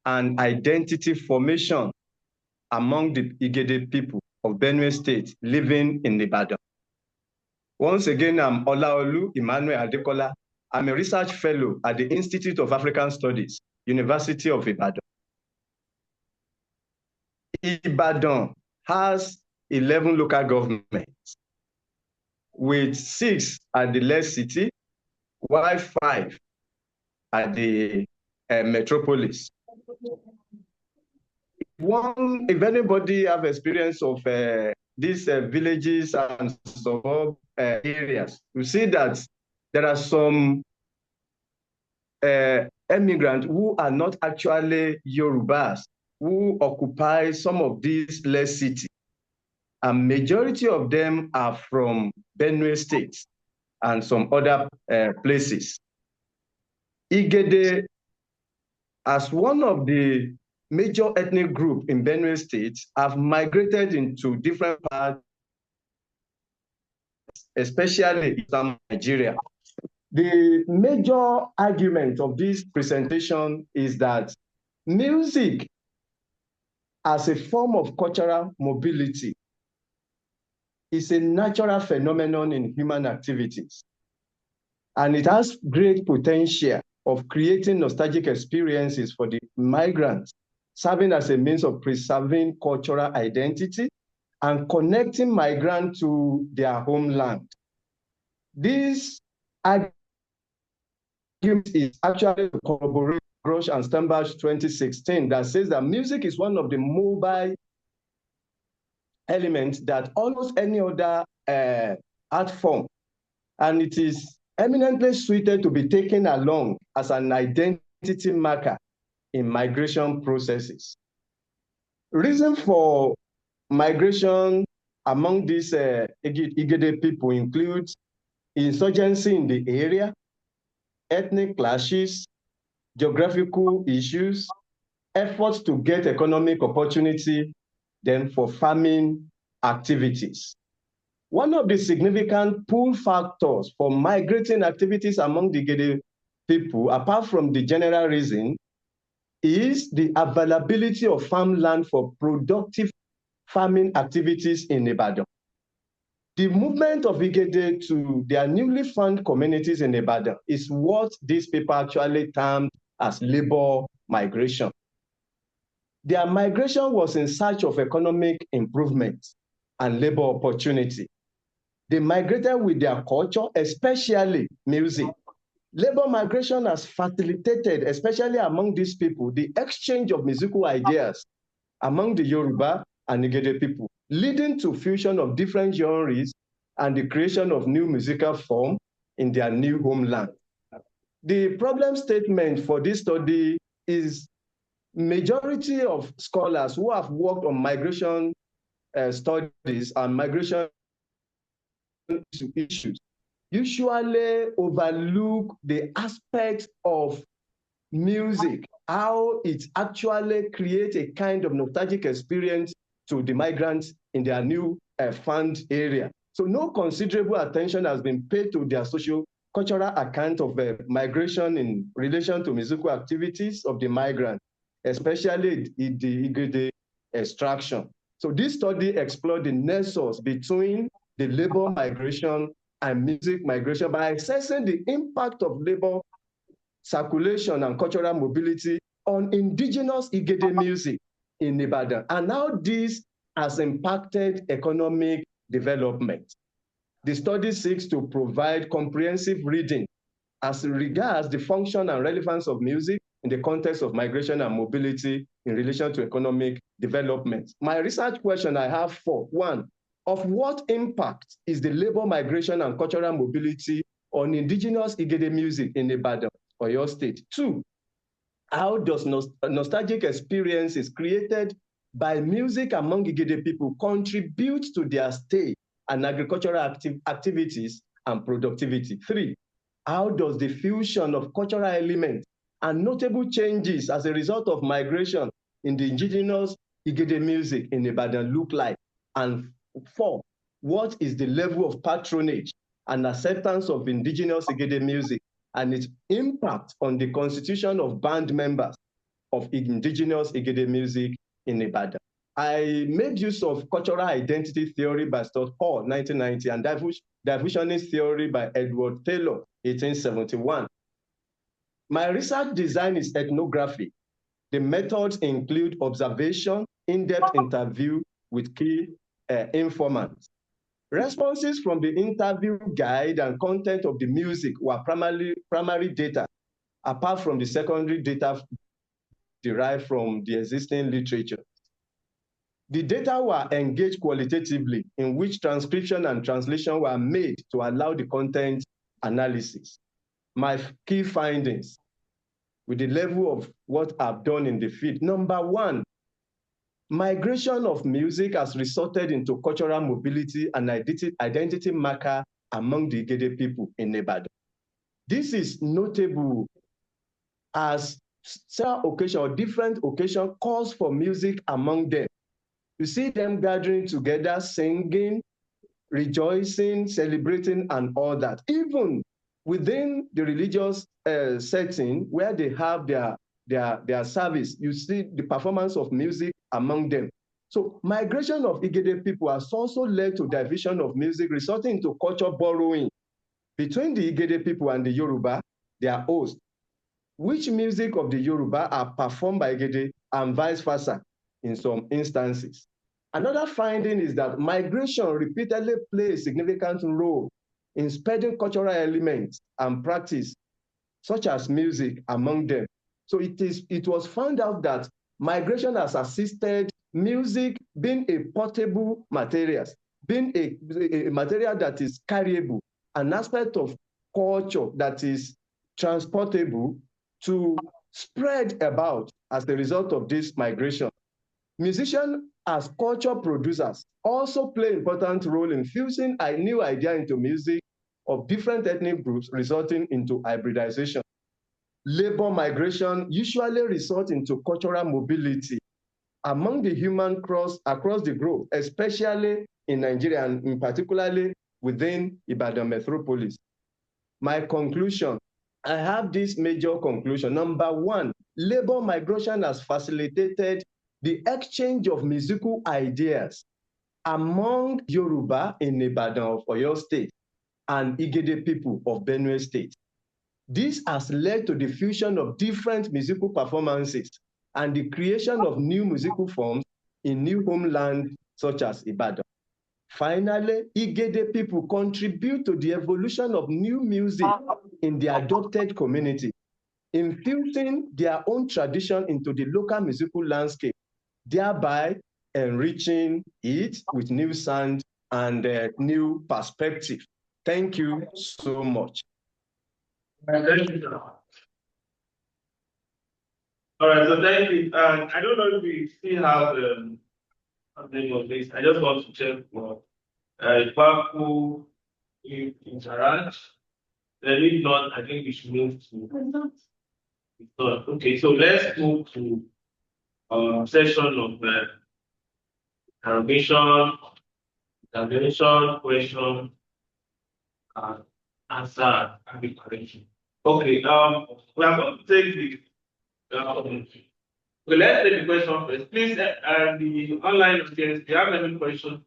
and identity formation among the Igede people of Benue State living in Ibadan. Once again, I'm Olaolu Emmanuel Adekola. I'm a research fellow at the Institute of African Studies, University of Ibadan. Ibadan has 11 local governments, with 6 at the less city, while 5 at the metropolis. If anybody have experience of these villages and suburb areas, you see that there are some immigrants who are not actually Yorubas who occupy some of these less cities. A majority of them are from Benue State and some other places. Igede, as one of the major ethnic groups in Benue State, have migrated into different parts, especially in Nigeria. The major argument of this presentation is that music as a form of cultural mobility is a natural phenomenon in human activities. And it has great potential of creating nostalgic experiences for the migrants, serving as a means of preserving cultural identity and connecting migrants to their homeland. This argument is actually to corroborate Grosh and Sternbach's 2016 that says that music is one of the mobile elements that almost any other art form, and it is eminently suited to be taken along as an identity marker in migration processes. Reason for migration among these Igede people includes insurgency in the area, ethnic clashes, geographical issues, efforts to get economic opportunity, then for farming activities. One of the significant pull factors for migrating activities among the Igede people, apart from the general reason, is the availability of farmland for productive farming activities in Ibadan. The movement of Igede to their newly found communities in Ibadan is what these people actually termed as labor migration. Their migration was in search of economic improvement and labor opportunity. They migrated with their culture, especially music. Labor migration has facilitated, especially among these people, the exchange of musical ideas among the Yoruba and Igede people, leading to fusion of different genres and the creation of new musical form in their new homeland. The problem statement for this study is majority of scholars who have worked on migration studies and migration issues usually overlook the aspects of music how it actually creates a kind of nostalgic experience to the migrants in their new found area. So no considerable attention has been paid to their socio-cultural account of migration in relation to musical activities of the migrant, especially in the Igede extraction. So this study explored the nexus between the labor migration and music migration by assessing the impact of labor circulation and cultural mobility on indigenous Igede music in Ibadan, and how this has impacted economic development. The study seeks to provide comprehensive reading as regards the function and relevance of music in the context of migration and mobility in relation to economic development. My research question I have for one, of what impact is the labor migration and cultural mobility on indigenous Igede music in Ibadan, Oyo State? Two, how does nostalgic experiences created by music among Igede people contribute to their stay and agricultural activities and productivity? Three, how does the fusion of cultural elements and notable changes as a result of migration in the indigenous Igede music in Ibadan look like? And four, what is the level of patronage and acceptance of indigenous Igede music and its impact on the constitution of band members of indigenous Igede music in Ibadan? I made use of cultural identity theory by Stuart Hall, 1990, and diffusionist theory by Edward Taylor, 1871. My research design is ethnography. The methods include observation, in-depth interview with key informants. Responses from the interview guide and content of the music were primary data, apart from the secondary data derived from the existing literature. The data were engaged qualitatively, in which transcription and translation were made to allow the content analysis. My key findings with the level of what I've done in the field. Number one, migration of music has resulted into cultural mobility and identity marker among the Igede people in Ibadan. This is notable as several occasions or different occasions calls for music among them. You see them gathering together, singing, rejoicing, celebrating, and all that. Even within the religious setting where they have their service, you see the performance of music among them. So migration of Igede people has also led to division of music, resulting into culture borrowing between the Igede people and the Yoruba, their host, which music of the Yoruba are performed by Igede and vice versa in some instances. Another finding is that migration repeatedly plays a significant role in spreading cultural elements and practice, such as music, among them. So it was found out that migration has assisted music being a portable material, being a material that is carryable, an aspect of culture that is transportable to spread about as a result of this migration. Musicians as culture producers also play an important role in fusing a new idea into music of different ethnic groups, resulting into hybridization. Labor migration usually results into cultural mobility among the human across the globe, especially in Nigeria and in particularly within Ibadan metropolis. My conclusion, I have this major conclusion. Number one, labor migration has facilitated the exchange of musical ideas among Yoruba in Ibadan of Oyo State and Igede people of Benue State. This has led to the fusion of different musical performances and the creation of new musical forms in new homeland such as Ibadan. Finally, Igede people contribute to the evolution of new music in the adopted community, infusing their own tradition into the local musical landscape, thereby enriching it with new sound and new perspective. Thank you so much. Thank you. All right, so thank you. I don't know if we still have something of this. I just want to check for Baku interact. Then if not, I think we should move to It's done. Okay, so let's move to session of interrogation, examination, question, and answer, and the correction. Okay, we are going to take the okay, let's take the question first. Please, the online audience, if you have any question,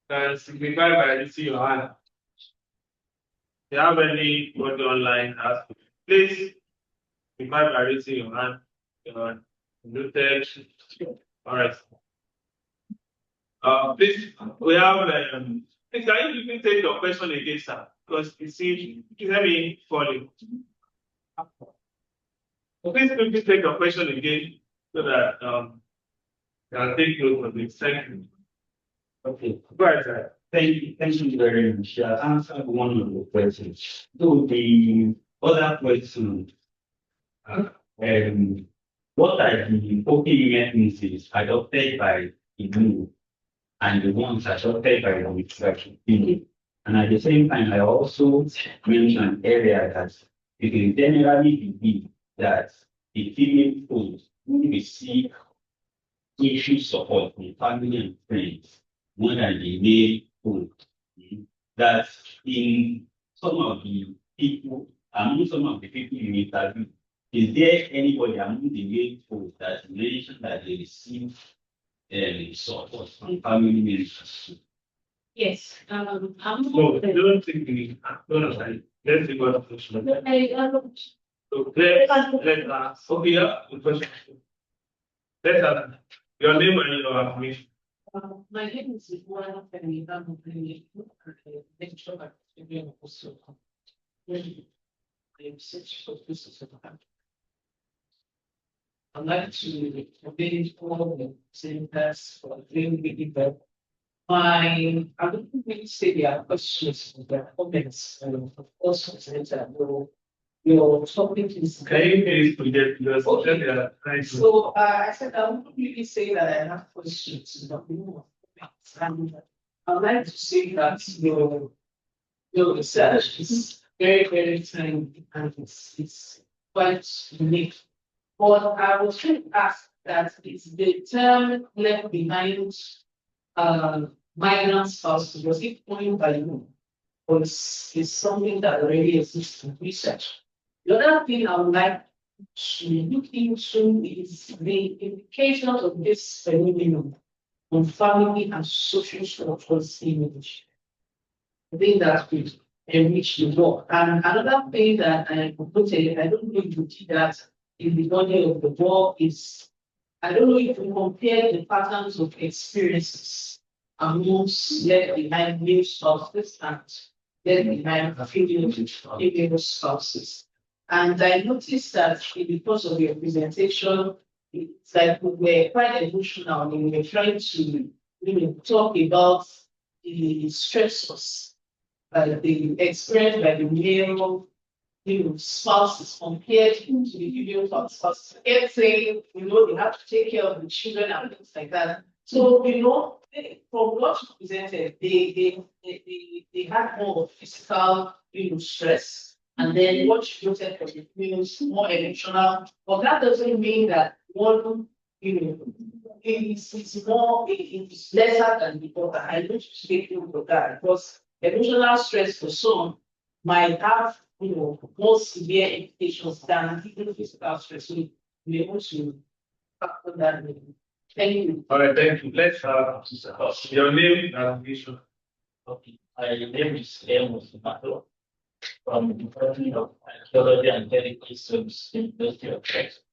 can signify by raising your hand. If you have anybody online, ask. Please signify by raising your hand. Muted. All right. Please, we have. Please, can you take your question again, sir? Because you see, let me follow. So please take your question again so that I'll take note of it. Thank you. Okay. Go ahead, sir. Thank you very much. I answered one of the questions. So the other question, what are the coping mechanisms adopted by the group and the ones adopted by the instruction? And at the same time, I also mentioned earlier that it is generally believed that the female folks who receive issue support from family and friends more than the male folks. That in some of the people, among some of the people you interview, is there anybody among the male folks that mentioned that they receive support from family members? Yes, No, don't think we no, sorry. Let's see what the question. So let's ask. Okay, yeah, the question. Let's ask your name and your affirmation. My name is Iguana Fernanda Mugni. Make sure that everyone also I am such a business of the country. I'd like to obey all the same paths for doing the event. I don't really say there are questions, there are comments, and of course, that your topic is. Can you please project yours? Okay. So I said I wouldn't really say that I have questions, but more and I'd like to say that your research is very, very timely and it's quite unique. But I was trying to ask that it's the term left behind migrant spouses, was it coined by you? Or is something that already exists in research? The other thing I would like to look into is the implications of this phenomenon on family and social structures image. I think that could enrich the work. And another thing that I proposed, I don't know if you did that in the body of the work, is I don't know if you compare the patterns of experiences amongst left behind male spouses and left behind female spouses. And I noticed that because of your presentation, it's like we were quite emotional when we were trying to talk about the stressors the experience by the male spouses compared to the female spouses. Again, saying, they have to take care of the children and things like that. So, from what you presented, they had more physical, stress. And then what you noted for the females, more emotional. But that doesn't mean that one, it's more, it's lesser than the other. I don't speak of that because emotional stress for some might have, more severe implications than even physical stress. So be able to factor that in. Thank you. All right, thank you. Let's your name and affiliation. Okay, my name is Amos Mato from the Department of Archaeology and Heritage Services, University of Texas.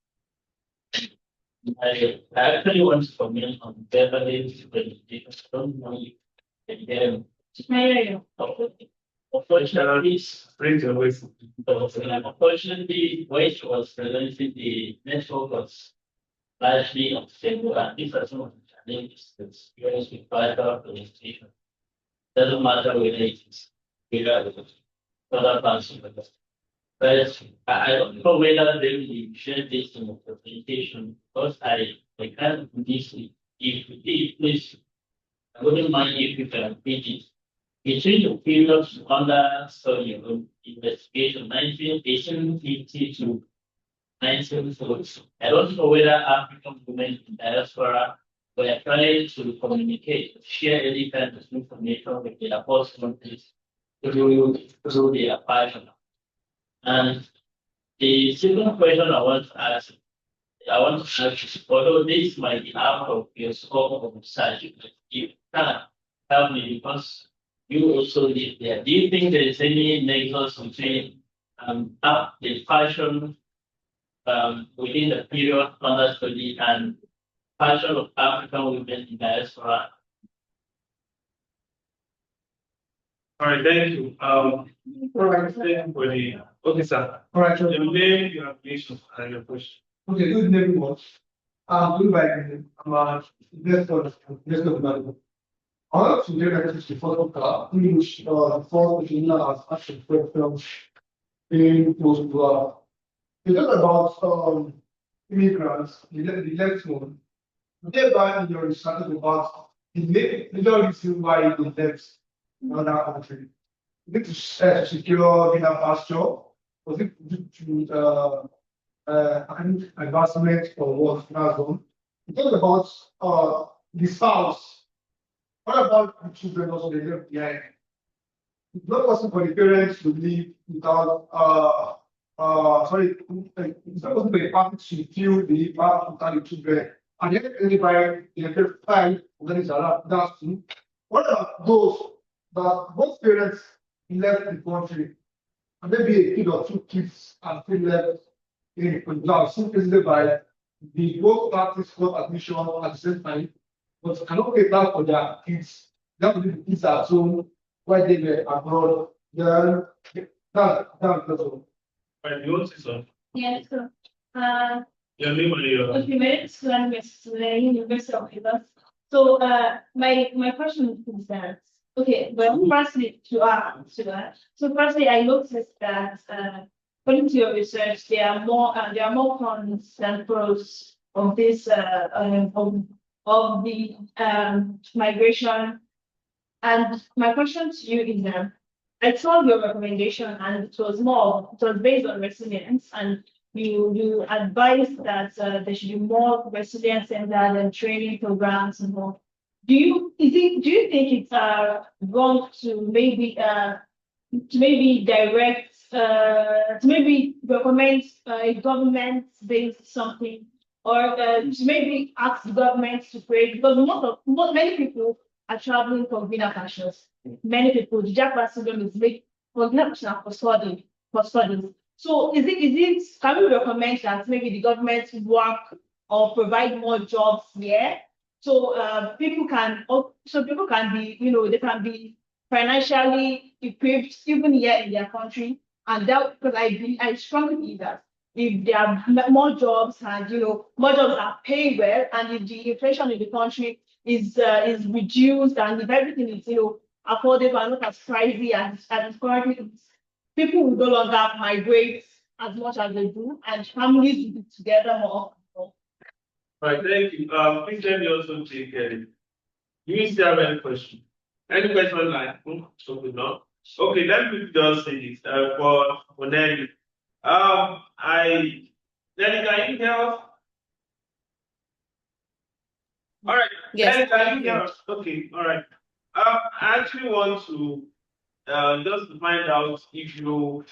I actually want to comment on Beverly's presentation. I don't know if them. Unfortunately, when she was presenting, the network was largely unstable, and these are some of the challenges that experience with vital presentation. Doesn't matter whether it is other parts of the but I don't know whether they will share this in the presentation because I can't do this. If please, I wouldn't mind if you can repeat it. Between the periods under study of investigation 1950 to 1940s. I don't know whether African women in diaspora were trying to communicate, share any kind of information with their host countries through their passion. And the second question I want to ask you, although this might be out of your scope of research, you can help me because you also live there. Do you think there is any nexus between the fashion within the period under study and fashion of African women in diaspora? All right, thank you. All right, thank you for the, okay, sir. All right, Your name, your application, and your question. okay, good evening, everyone. Good by I'm a investor value. I want to get access to photo car, which the first beginner has actually from being close to we talk about immigrants, the left one. Thereby, your research about the major reason why they left another country. Is it to secure their pasture? Was it due to academic advancement or what? That's one. We talk about the spouse. What about the children also they left behind? It's not possible for the parents to live without sorry, it's not possible for the parents to feel the impact without the children. And yet anybody in a time that is allowed that's true. What are those that both parents left the country and maybe a kid or two kids are still left in Punjab simply by the both parties got admission at the same time, but cannot pay back for their kids. That will be the kids at home while they were abroad. Then that's all. Right, you want to say something? Yeah, so, Your name and your. okay, my name is Sulan Mesle, University of Rivers. So, my question is that, okay, well, firstly, so firstly, I noticed that, according to your research, there are more cons than pros of this, of the, migration. And my question to you is that, I saw your recommendation and it was based on resilience, and you advised that there should be more resilience centered and training programs and more. Do you think it's wrong to maybe direct to maybe recommend a government based something, or to maybe ask the government to create, because many people are traveling for greener pastures. Many people, the Jackpot syndrome is big for greener pastures for studies. So is it can we recommend that maybe the government work or provide more jobs here, so people can be, they can be financially equipped even here in their country, and that, because I strongly believe that if there are more jobs and more jobs are paid well, and if the inflation in the country is reduced, and if everything is affordable and not as pricey as currently is, people will no longer migrate as much as they do, and families will be together more. All right, thank you. Please let me also take do you still have any question? Any question online? Okay, no. Okay, let me just say this for Nelly. Nelly, can you hear us? All right. Yes. Nelly, can you hear us? Okay, all right. I actually want to just to find out if you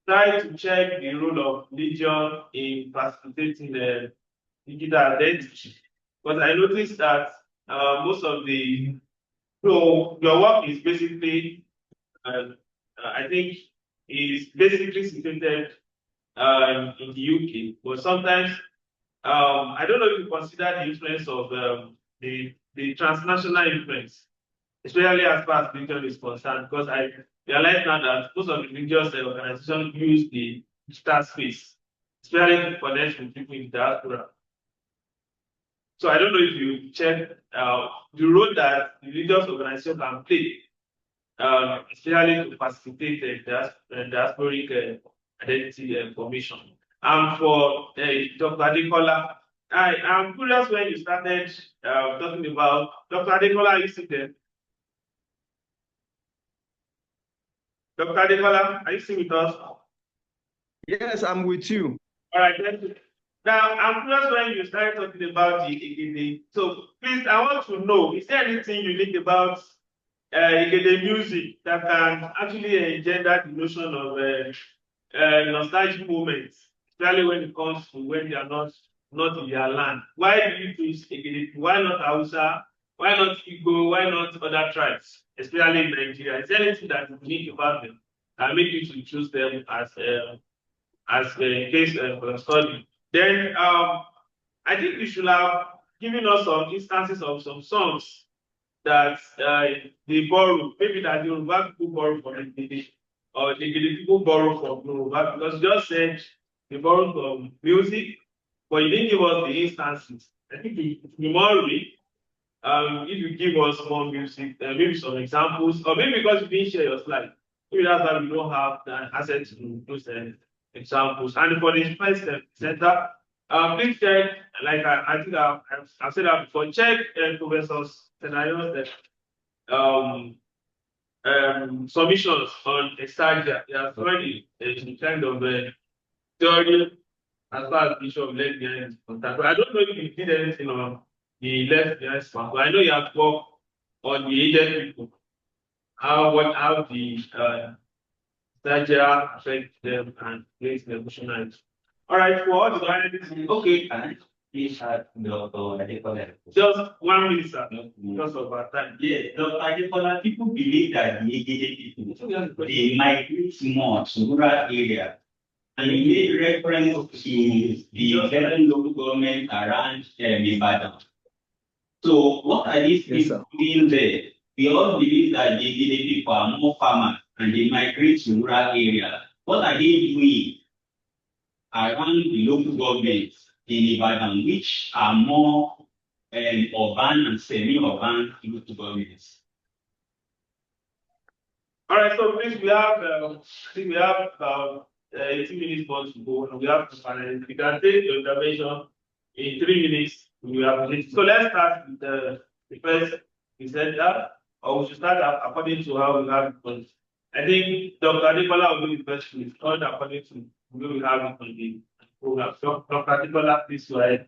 try to check the role of religion in facilitating the digital identity. But I noticed that most of so your work is basically, I think, is basically situated in the UK. But sometimes, I don't know if you consider the influence of the transnational influence, especially as far as religion is concerned, because I realize now that most of the religious organizations use the digital space, especially to connect with people in diaspora. So I don't know if you check the role that the religious organization can play, especially to facilitate diasporic identity formation. And for Dr. Adekola, I am curious when you started talking about Dr. Adekola. Are you still there? Dr. Adekola, are you still with us? Yes, I'm with you. All right, thank you. Now, I'm curious when you started talking about the Igede. So, please, I want to know, is there anything unique about Igede music that can actually engender the notion of nostalgic moments, especially when it comes to when they are not in their land? Why do you choose Igede? Why not Hausa? Why not Igbo? Why not other tribes, especially in Nigeria? Is there anything that is unique about them that make you to choose them as a case for study? Then I think you should have given us some instances of some songs that they borrow, maybe that the Yoruba people borrow from Igede, or the Igede people borrow from Yoruba, because you just said they borrow from music, but you didn't give us the instances. I think it would be more real if you give us more music, maybe some examples, or maybe because you didn't share your slide, maybe that's why we don't have the access to those examples. And for the first center, please check, like I think I've said that before, check Professor Senayos submissions on Exagia. They are already a kind of theory as far as issue of left behind is concerned. But I don't know if you did anything on the left behind part, but I know you have worked on the aged people, how the Exagia affect them and place the emotional. All right, for all the identities, okay. Please have Dr. Adekola. Just 1 minute, sir, because of our time. Yeah, Dr. Adekola, people believe that the Igede people, they migrate more to rural areas. And you made reference to the 11 local government around Ibadan. So what are these people doing there? We all believe that the Igede people are more farmers and they migrate to rural areas. What are they doing around the local governments in Ibadan, which are more urban and semi-urban local governments? All right, so please, we have, I think we have 18 minutes more to go, and we have to finalize. We can take your intervention in 3 minutes. We have so let's start with the first presenter, or we should start according to how we have it. I think Dr. Adekola will be the first to respond according to the way we have it on the program. So, Dr. Adekola, please go ahead.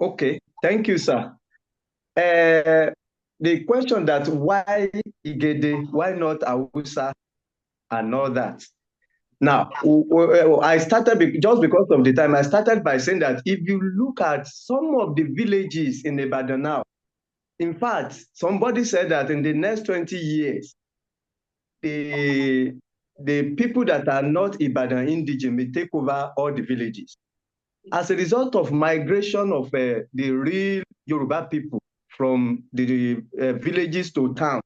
Okay, thank you, sir. The question that why Igede, why not Hausa and all that. Now, I started just because of the time. I started by saying that if you look at some of the villages in Ibadan now, in fact, somebody said that in the next 20 years, the people that are not Ibadan indigenous may take over all the villages. As a result of migration of the real Yoruba people from the villages to town,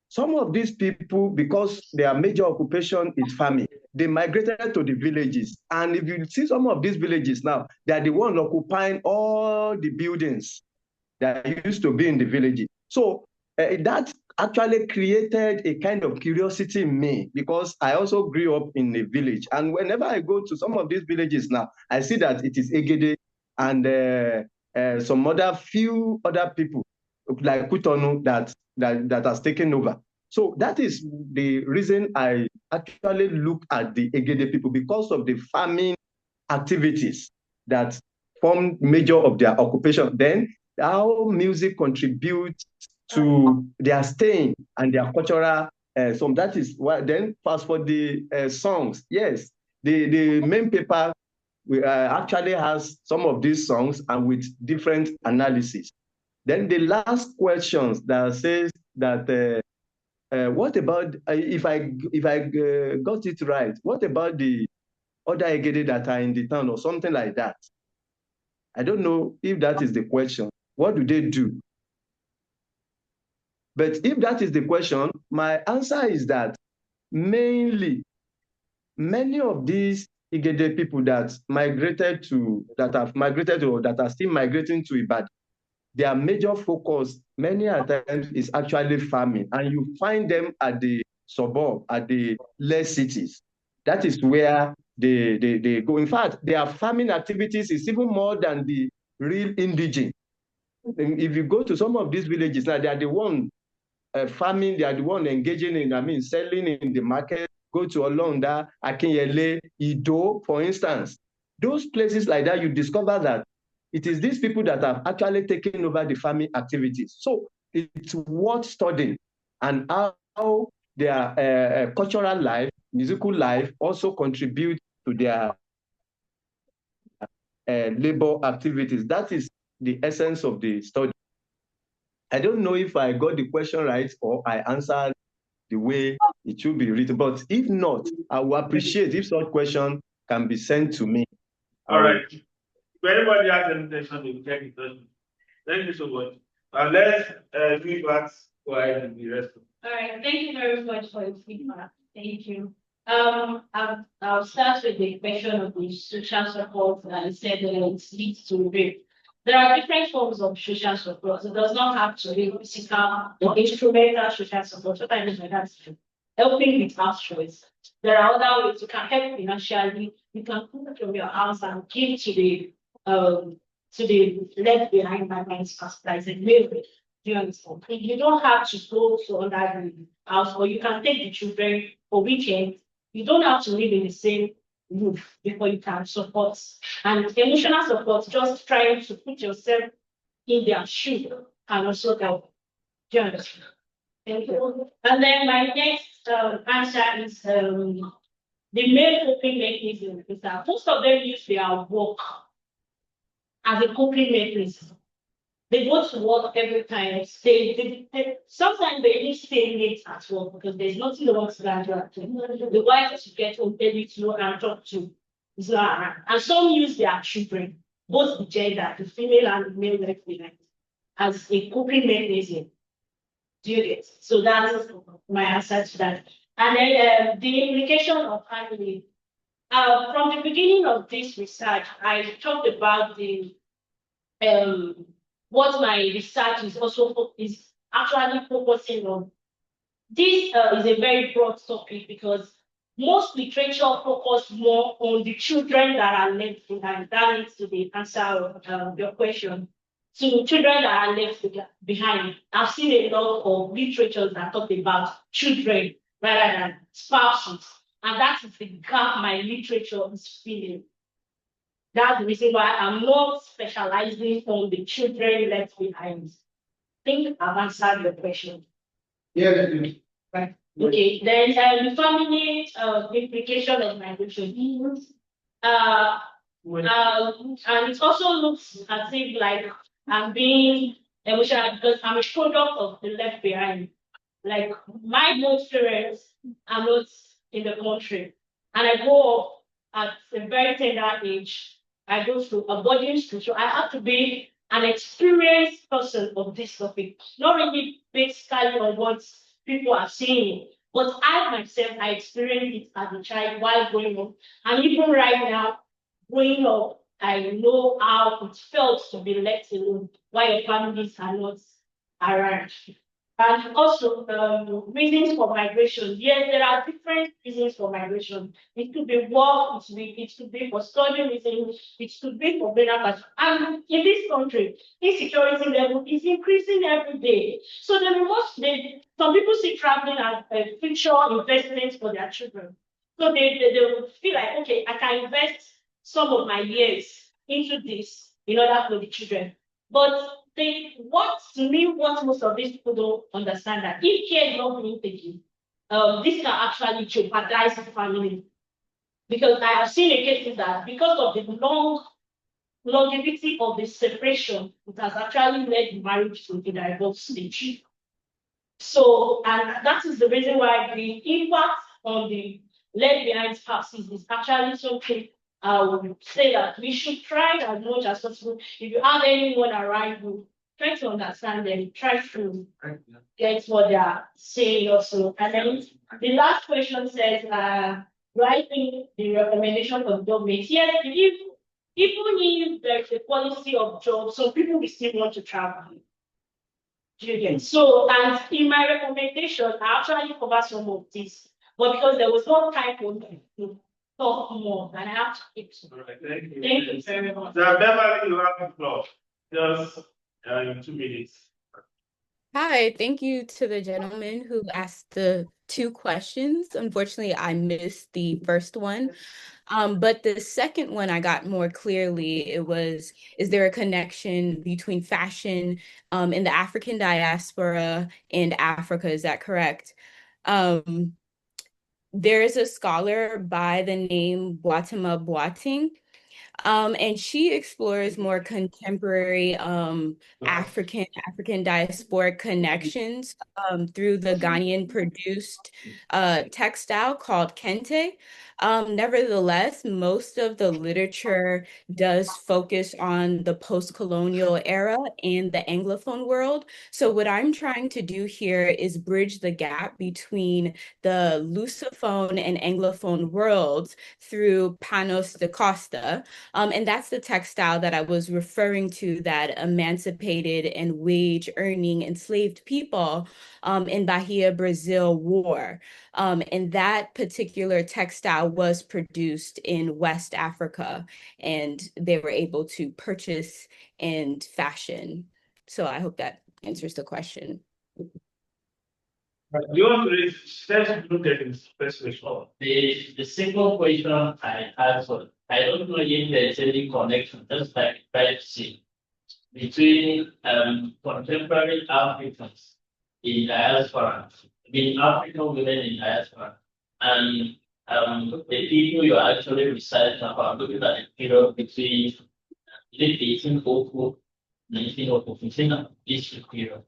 some of these people, because their major occupation is farming, they migrated to the villages. And if you see some of these villages now, they are the ones occupying all the buildings that used to be in the villages. So that actually created a kind of curiosity in me, because I also grew up in a village. And whenever I go to some of these villages now, I see that it is Egede and some few other people like Kutonu that has taken over. So that is the reason I actually look at the Egede people, because of the farming activities that form major of their occupation. Then how music contributes to their staying and their cultural. So that is why. Then fast for the songs. Yes, the main paper actually has some of these songs and with different analysis. Then the last questions that says that what about if I got it right? What about the other Egede that are in the town or something like that? I don't know if that is the question. What do they do? But if that is the question, my answer is that mainly many of these Igede people that have migrated to, or that are still migrating to Ibadan, their major focus many times is actually farming. And you find them at the suburb, at the less cities. That is where they go. In fact, their farming activities is even more than the real indigenous. If you go to some of these villages now, they are the one farming, they are the one engaging in, selling in the market, go to Olonda, Akinyele, Ido, for instance. Those places like that, you discover that it is these people that have actually taken over the farming activities. So it's worth studying, and how their cultural life, musical life also contribute to their labor activities. That is the essence of the study. I don't know if I got the question right or I answered the way it should be written, but if not, I will appreciate if such question can be sent to me. All right. If anybody has any question, they will check it out. Thank you so much. Let's give back go ahead and the rest. All right, thank you very much for your feedback. Thank you. I'll start with the question of the social support and said that it leads to rape. There are different forms of social support. It does not have to be physical or instrumental social support. What I mean by that is helping with house chores. There are other ways you can help financially. You can cook from your house and give to the left behind migrants as a meal. Do you understand? You don't have to go to another house, or you can take the children for weekends. You don't have to live in the same roof before you can support. And emotional support, just trying to put yourself in their shoes can also help. Do you understand? Thank you. And then my next answer is the main coping mechanism is that most of them use their work as a coping mechanism. They go to work every time. Sometimes they even stay late at work because there's nothing else to do. The wife to get home early to and talk to. And some use their children, both the gender, the female and the male resident, as a coping mechanism. Do you get? So that's my answer to that. And then the implication of family. From the beginning of this research, I talked about the what my research is actually focusing on. This is a very broad topic because most literature focus more on the children that are left behind. That leads to the answer of your question. So children that are left behind. I've seen a lot of literature that talk about children rather than spouses. And that is the gap my literature is filling. That's the reason why I'm not specializing on the children left behind. I think I've answered your question. Yeah. Right. Okay. Then the family implication of migration. And it also looks as if like I'm being emotional because I'm a product of the left behind. Like my both parents are not in the country, and I go up at a very tender age. I go through a boarding school, so I have to be an experienced person of this topic, not really basically on what people are saying, but I myself, I experienced it as a child while growing up, and even right now, growing up, I know how it felt to be left alone while your families are not around. And also, reasons for migration. Yes, there are different reasons for migration. It could be work, it could be for study reasons, it could be for better. And in this country, insecurity level is increasing every day. So some people see traveling as a future investment for their children. So they will feel like, okay, I can invest some of my years into this in order for the children. But what most of these people don't understand that if care is not being taken, this can actually jeopardize the family. Because I have seen a cases that because of the longevity of the separation, it has actually led the marriage to the divorce stage. So, and that is the reason why the impact on the left behind spouses is actually something I would say that we should try as much as possible. If you have anyone around you, try to understand them, try to get what they are saying also. And then the last question says, do I think the recommendation of government? Yes, even if there's a policy of jobs, some people will still want to travel. So, and in my recommendation, I actually cover some of this, but because there was no time for me to talk more, and I have to keep. All right, thank you. Thank you very much. So Beverly, you have the floor. Just in 2 minutes. Hi, thank you to the gentleman who asked the two questions. Unfortunately, I missed the first one. But the second one I got more clearly. It was, is there a connection between fashion in the African diaspora and Africa? Is that correct? Um, there is a scholar by the name Boatema Boating, and she explores more contemporary African diasporic connections through the Ghanaian produced textile called kente. Nevertheless, most of the literature does focus on the post-colonial era and the Anglophone world. So what I'm trying to do here is bridge the gap between the Lusophone and Anglophone worlds through Panos da Costa. And that's the textile that I was referring to that emancipated and wage earning enslaved people in Bahia, Brazil wore. And that particular textile was produced in West Africa, and they were able to purchase and fashion. So I hope that answers the question. Do you want to raise, let's look at this specific one. The simple question I asked, I don't know if there's any connection, just like try to see, between contemporary Africans in diaspora, being African women in diaspora, and the people you are actually reciting about, looking at the period between 1804, 1904, this period.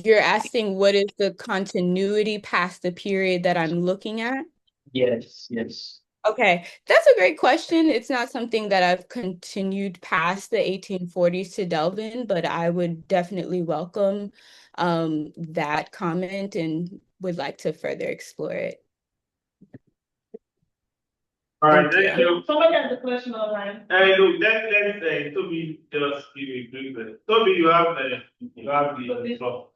You're asking what is the continuity past the period that I'm looking at? Yes, yes. Okay, that's a great question. It's not something that I've continued past the 1840s to delve in, but I would definitely welcome that comment and would like to further explore it. All right, Thank thank you. you. Somebody has a question online. Look, let Toby just give a brief. Toby, you have the floor.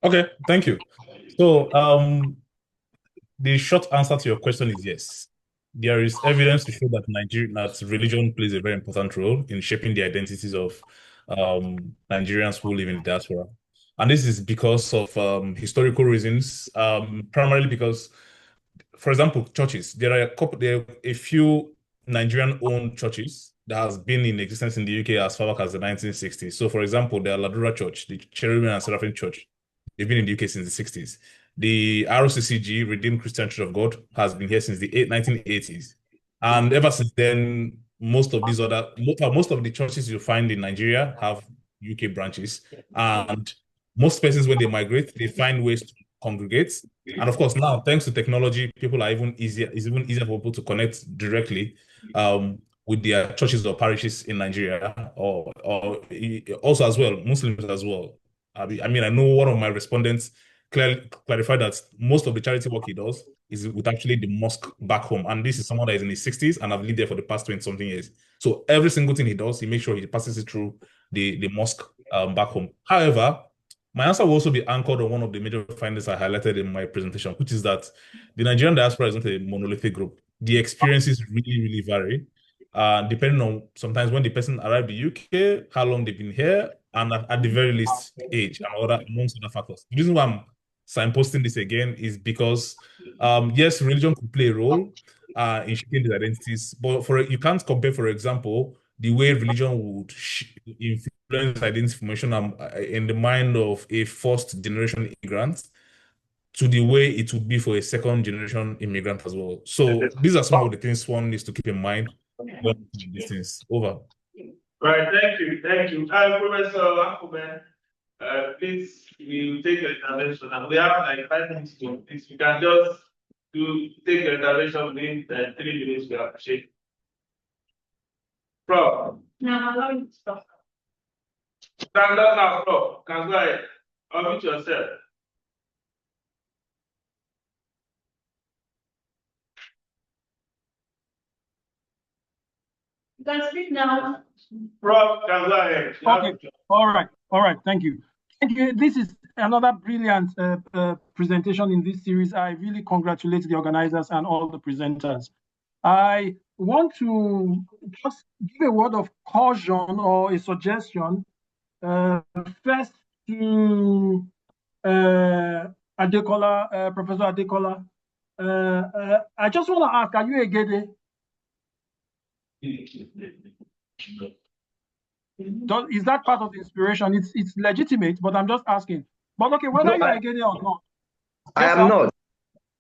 Okay, thank you. So, the short answer to your question is yes. There is evidence to show that that religion plays a very important role in shaping the identities of Nigerians who live in the diaspora. And this is because of historical reasons, primarily because, for example, churches. There are a few Nigerian-owned churches that has been in existence in the UK as far back as the 1960s. So, for example, the Ladura Church, the Cherubim and Seraphim Church, they've been in the UK since the 60s. The RCCG, Redeemed Christian Church of God, has been here since the 1980s. And ever since then, most of the churches you find in Nigeria have UK branches. And most persons, when they migrate, they find ways to congregate. And of course, now, thanks to technology, it's even easier for people to connect directly with their churches or parishes in Nigeria, or also as well, Muslims as well. I mean, I know one of my respondents clarified that most of the charity work he does is with actually the mosque back home. And this is someone that is in his 60s and I've lived there for the past 20 something years. So every single thing he does, he makes sure he passes it through the mosque back home. However, my answer will also be anchored on one of the major findings I highlighted in my presentation, which is that the Nigerian diaspora isn't a monolithic group. The experiences really, really vary, depending on sometimes when the person arrived in the UK, how long they've been here, and at the very least, age, and amongst other factors. The reason why I'm signposting this again is because, yes, religion could play a role in shaping these identities, but you can't compare, for example, the way religion would influence identity formation in the mind of a first generation immigrant to the way it would be for a second generation immigrant as well. So these are some of the things one needs to keep in mind when doing these things. Over. Right, thank you. Professor Akuben, please, we will take your intervention, and we have like 5 minutes to this. You can just take your intervention within 3 minutes. We appreciate it. Prof. Now, allow me to stop. Stand up now, Prof. Can go ahead. Unmute yourself. You can speak now. Prof, can go ahead. Okay. All right. Thank you. This is another brilliant presentation in this series. I really congratulate the organizers and all the presenters. I want to just give a word of caution or a suggestion first to Adekola, Professor Adekola. I just want to ask, are you a Gede? Is that part of the inspiration? It's legitimate, but I'm just asking. But okay, whether No, you are a Gede or not. I Yes, am sir? not.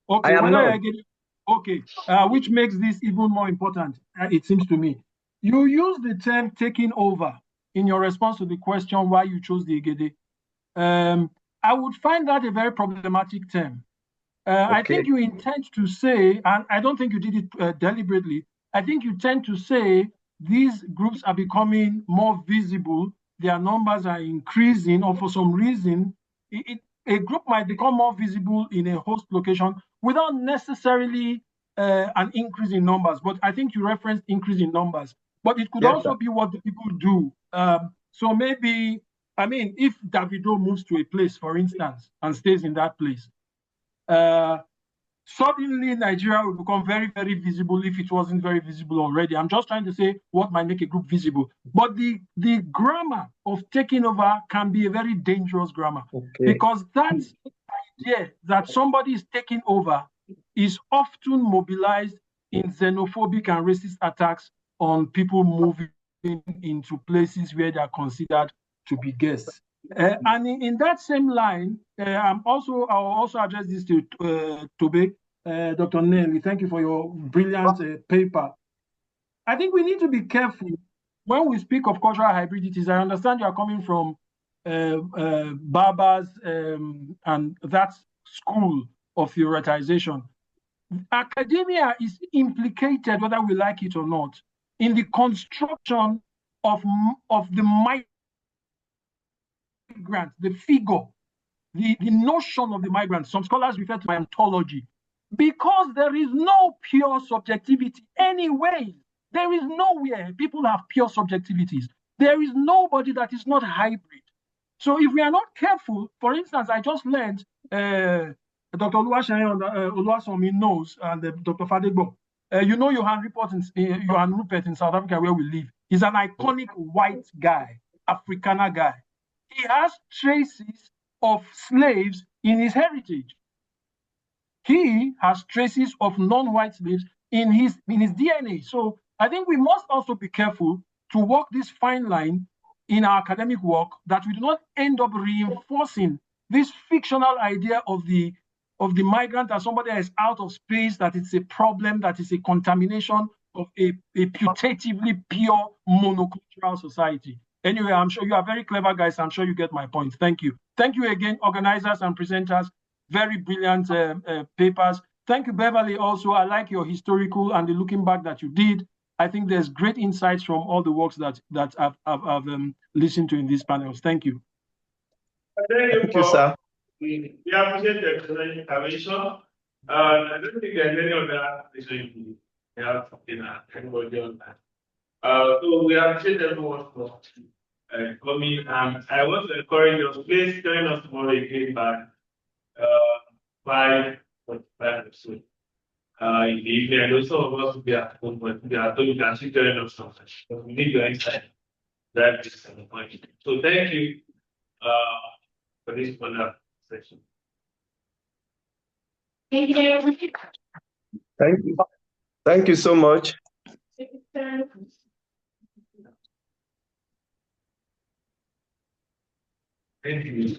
Okay, I am whether you are not. a Gede, okay, which makes this even more important, it seems to me. You use the term taking over in your response to the question why you chose the Egede. I would find that a very problematic term. I think you intend to say, and I don't think you did it deliberately, I think you tend to say these groups are becoming more visible, their numbers are increasing, or for some reason, a group might become more visible in a host location without necessarily an increase in numbers. But I think you referenced increase in numbers. But it could also be what the people do. So maybe, I mean, if Davido moves to a place, for instance, and stays in that place, suddenly Nigeria will become very, very visible if it wasn't very visible already. I'm just trying to say what might make a group visible. But the grammar of taking over can be a very dangerous grammar, because that idea that somebody is taking over is often mobilized in xenophobic and racist attacks on people moving into places where they are considered to be guests. And in that same line, I'll also address this to Tobe, Dr. Nelly. Thank you for your brilliant paper. I think we need to be careful when we speak of cultural hybridities. I understand you are coming from Barbers and that school of theoretization. Academia is implicated, whether we like it or not, in the construction of the migrant, the figure, the notion of the migrant. Some scholars refer to ontology, because there is no pure subjectivity anyway. There is nowhere people have pure subjectivities. There is nobody that is not hybrid. So if we are not careful, for instance, I just learned, Dr. Oluwasomi knows, and Dr. Fadegbo, you know Johan Rupert in South Africa, where we live. He's an iconic white guy, Afrikaner guy. He has traces of slaves in his heritage. He has traces of non-white slaves in his DNA. So I think we must also be careful to walk this fine line in our academic work, that we do not end up reinforcing this fictional idea of the migrant as somebody that is out of space, that it's a problem, that is a contamination of a putatively pure monocultural society. Anyway, I'm sure you are very clever guys. I'm sure you get my point. Thank you. Thank you again, organizers and presenters. Very brilliant papers. Thank you, Beverly, also. I like your historical and the looking back that you did. I think there's great insights from all the works that I've listened to in these panels. Thank you. Thank you, sir. We appreciate the excellent intervention. I don't think there's any other issue we have anybody on that. So we appreciate everyone for coming. I want to encourage you, please join us tomorrow again by 5:45 or so. In the evening, I know some of us will be at home, but we are told you can still join us something. But we need your insight. That is the point. So thank you for this wonderful session. Thank you. Thank you. Thank you so much. Thank you.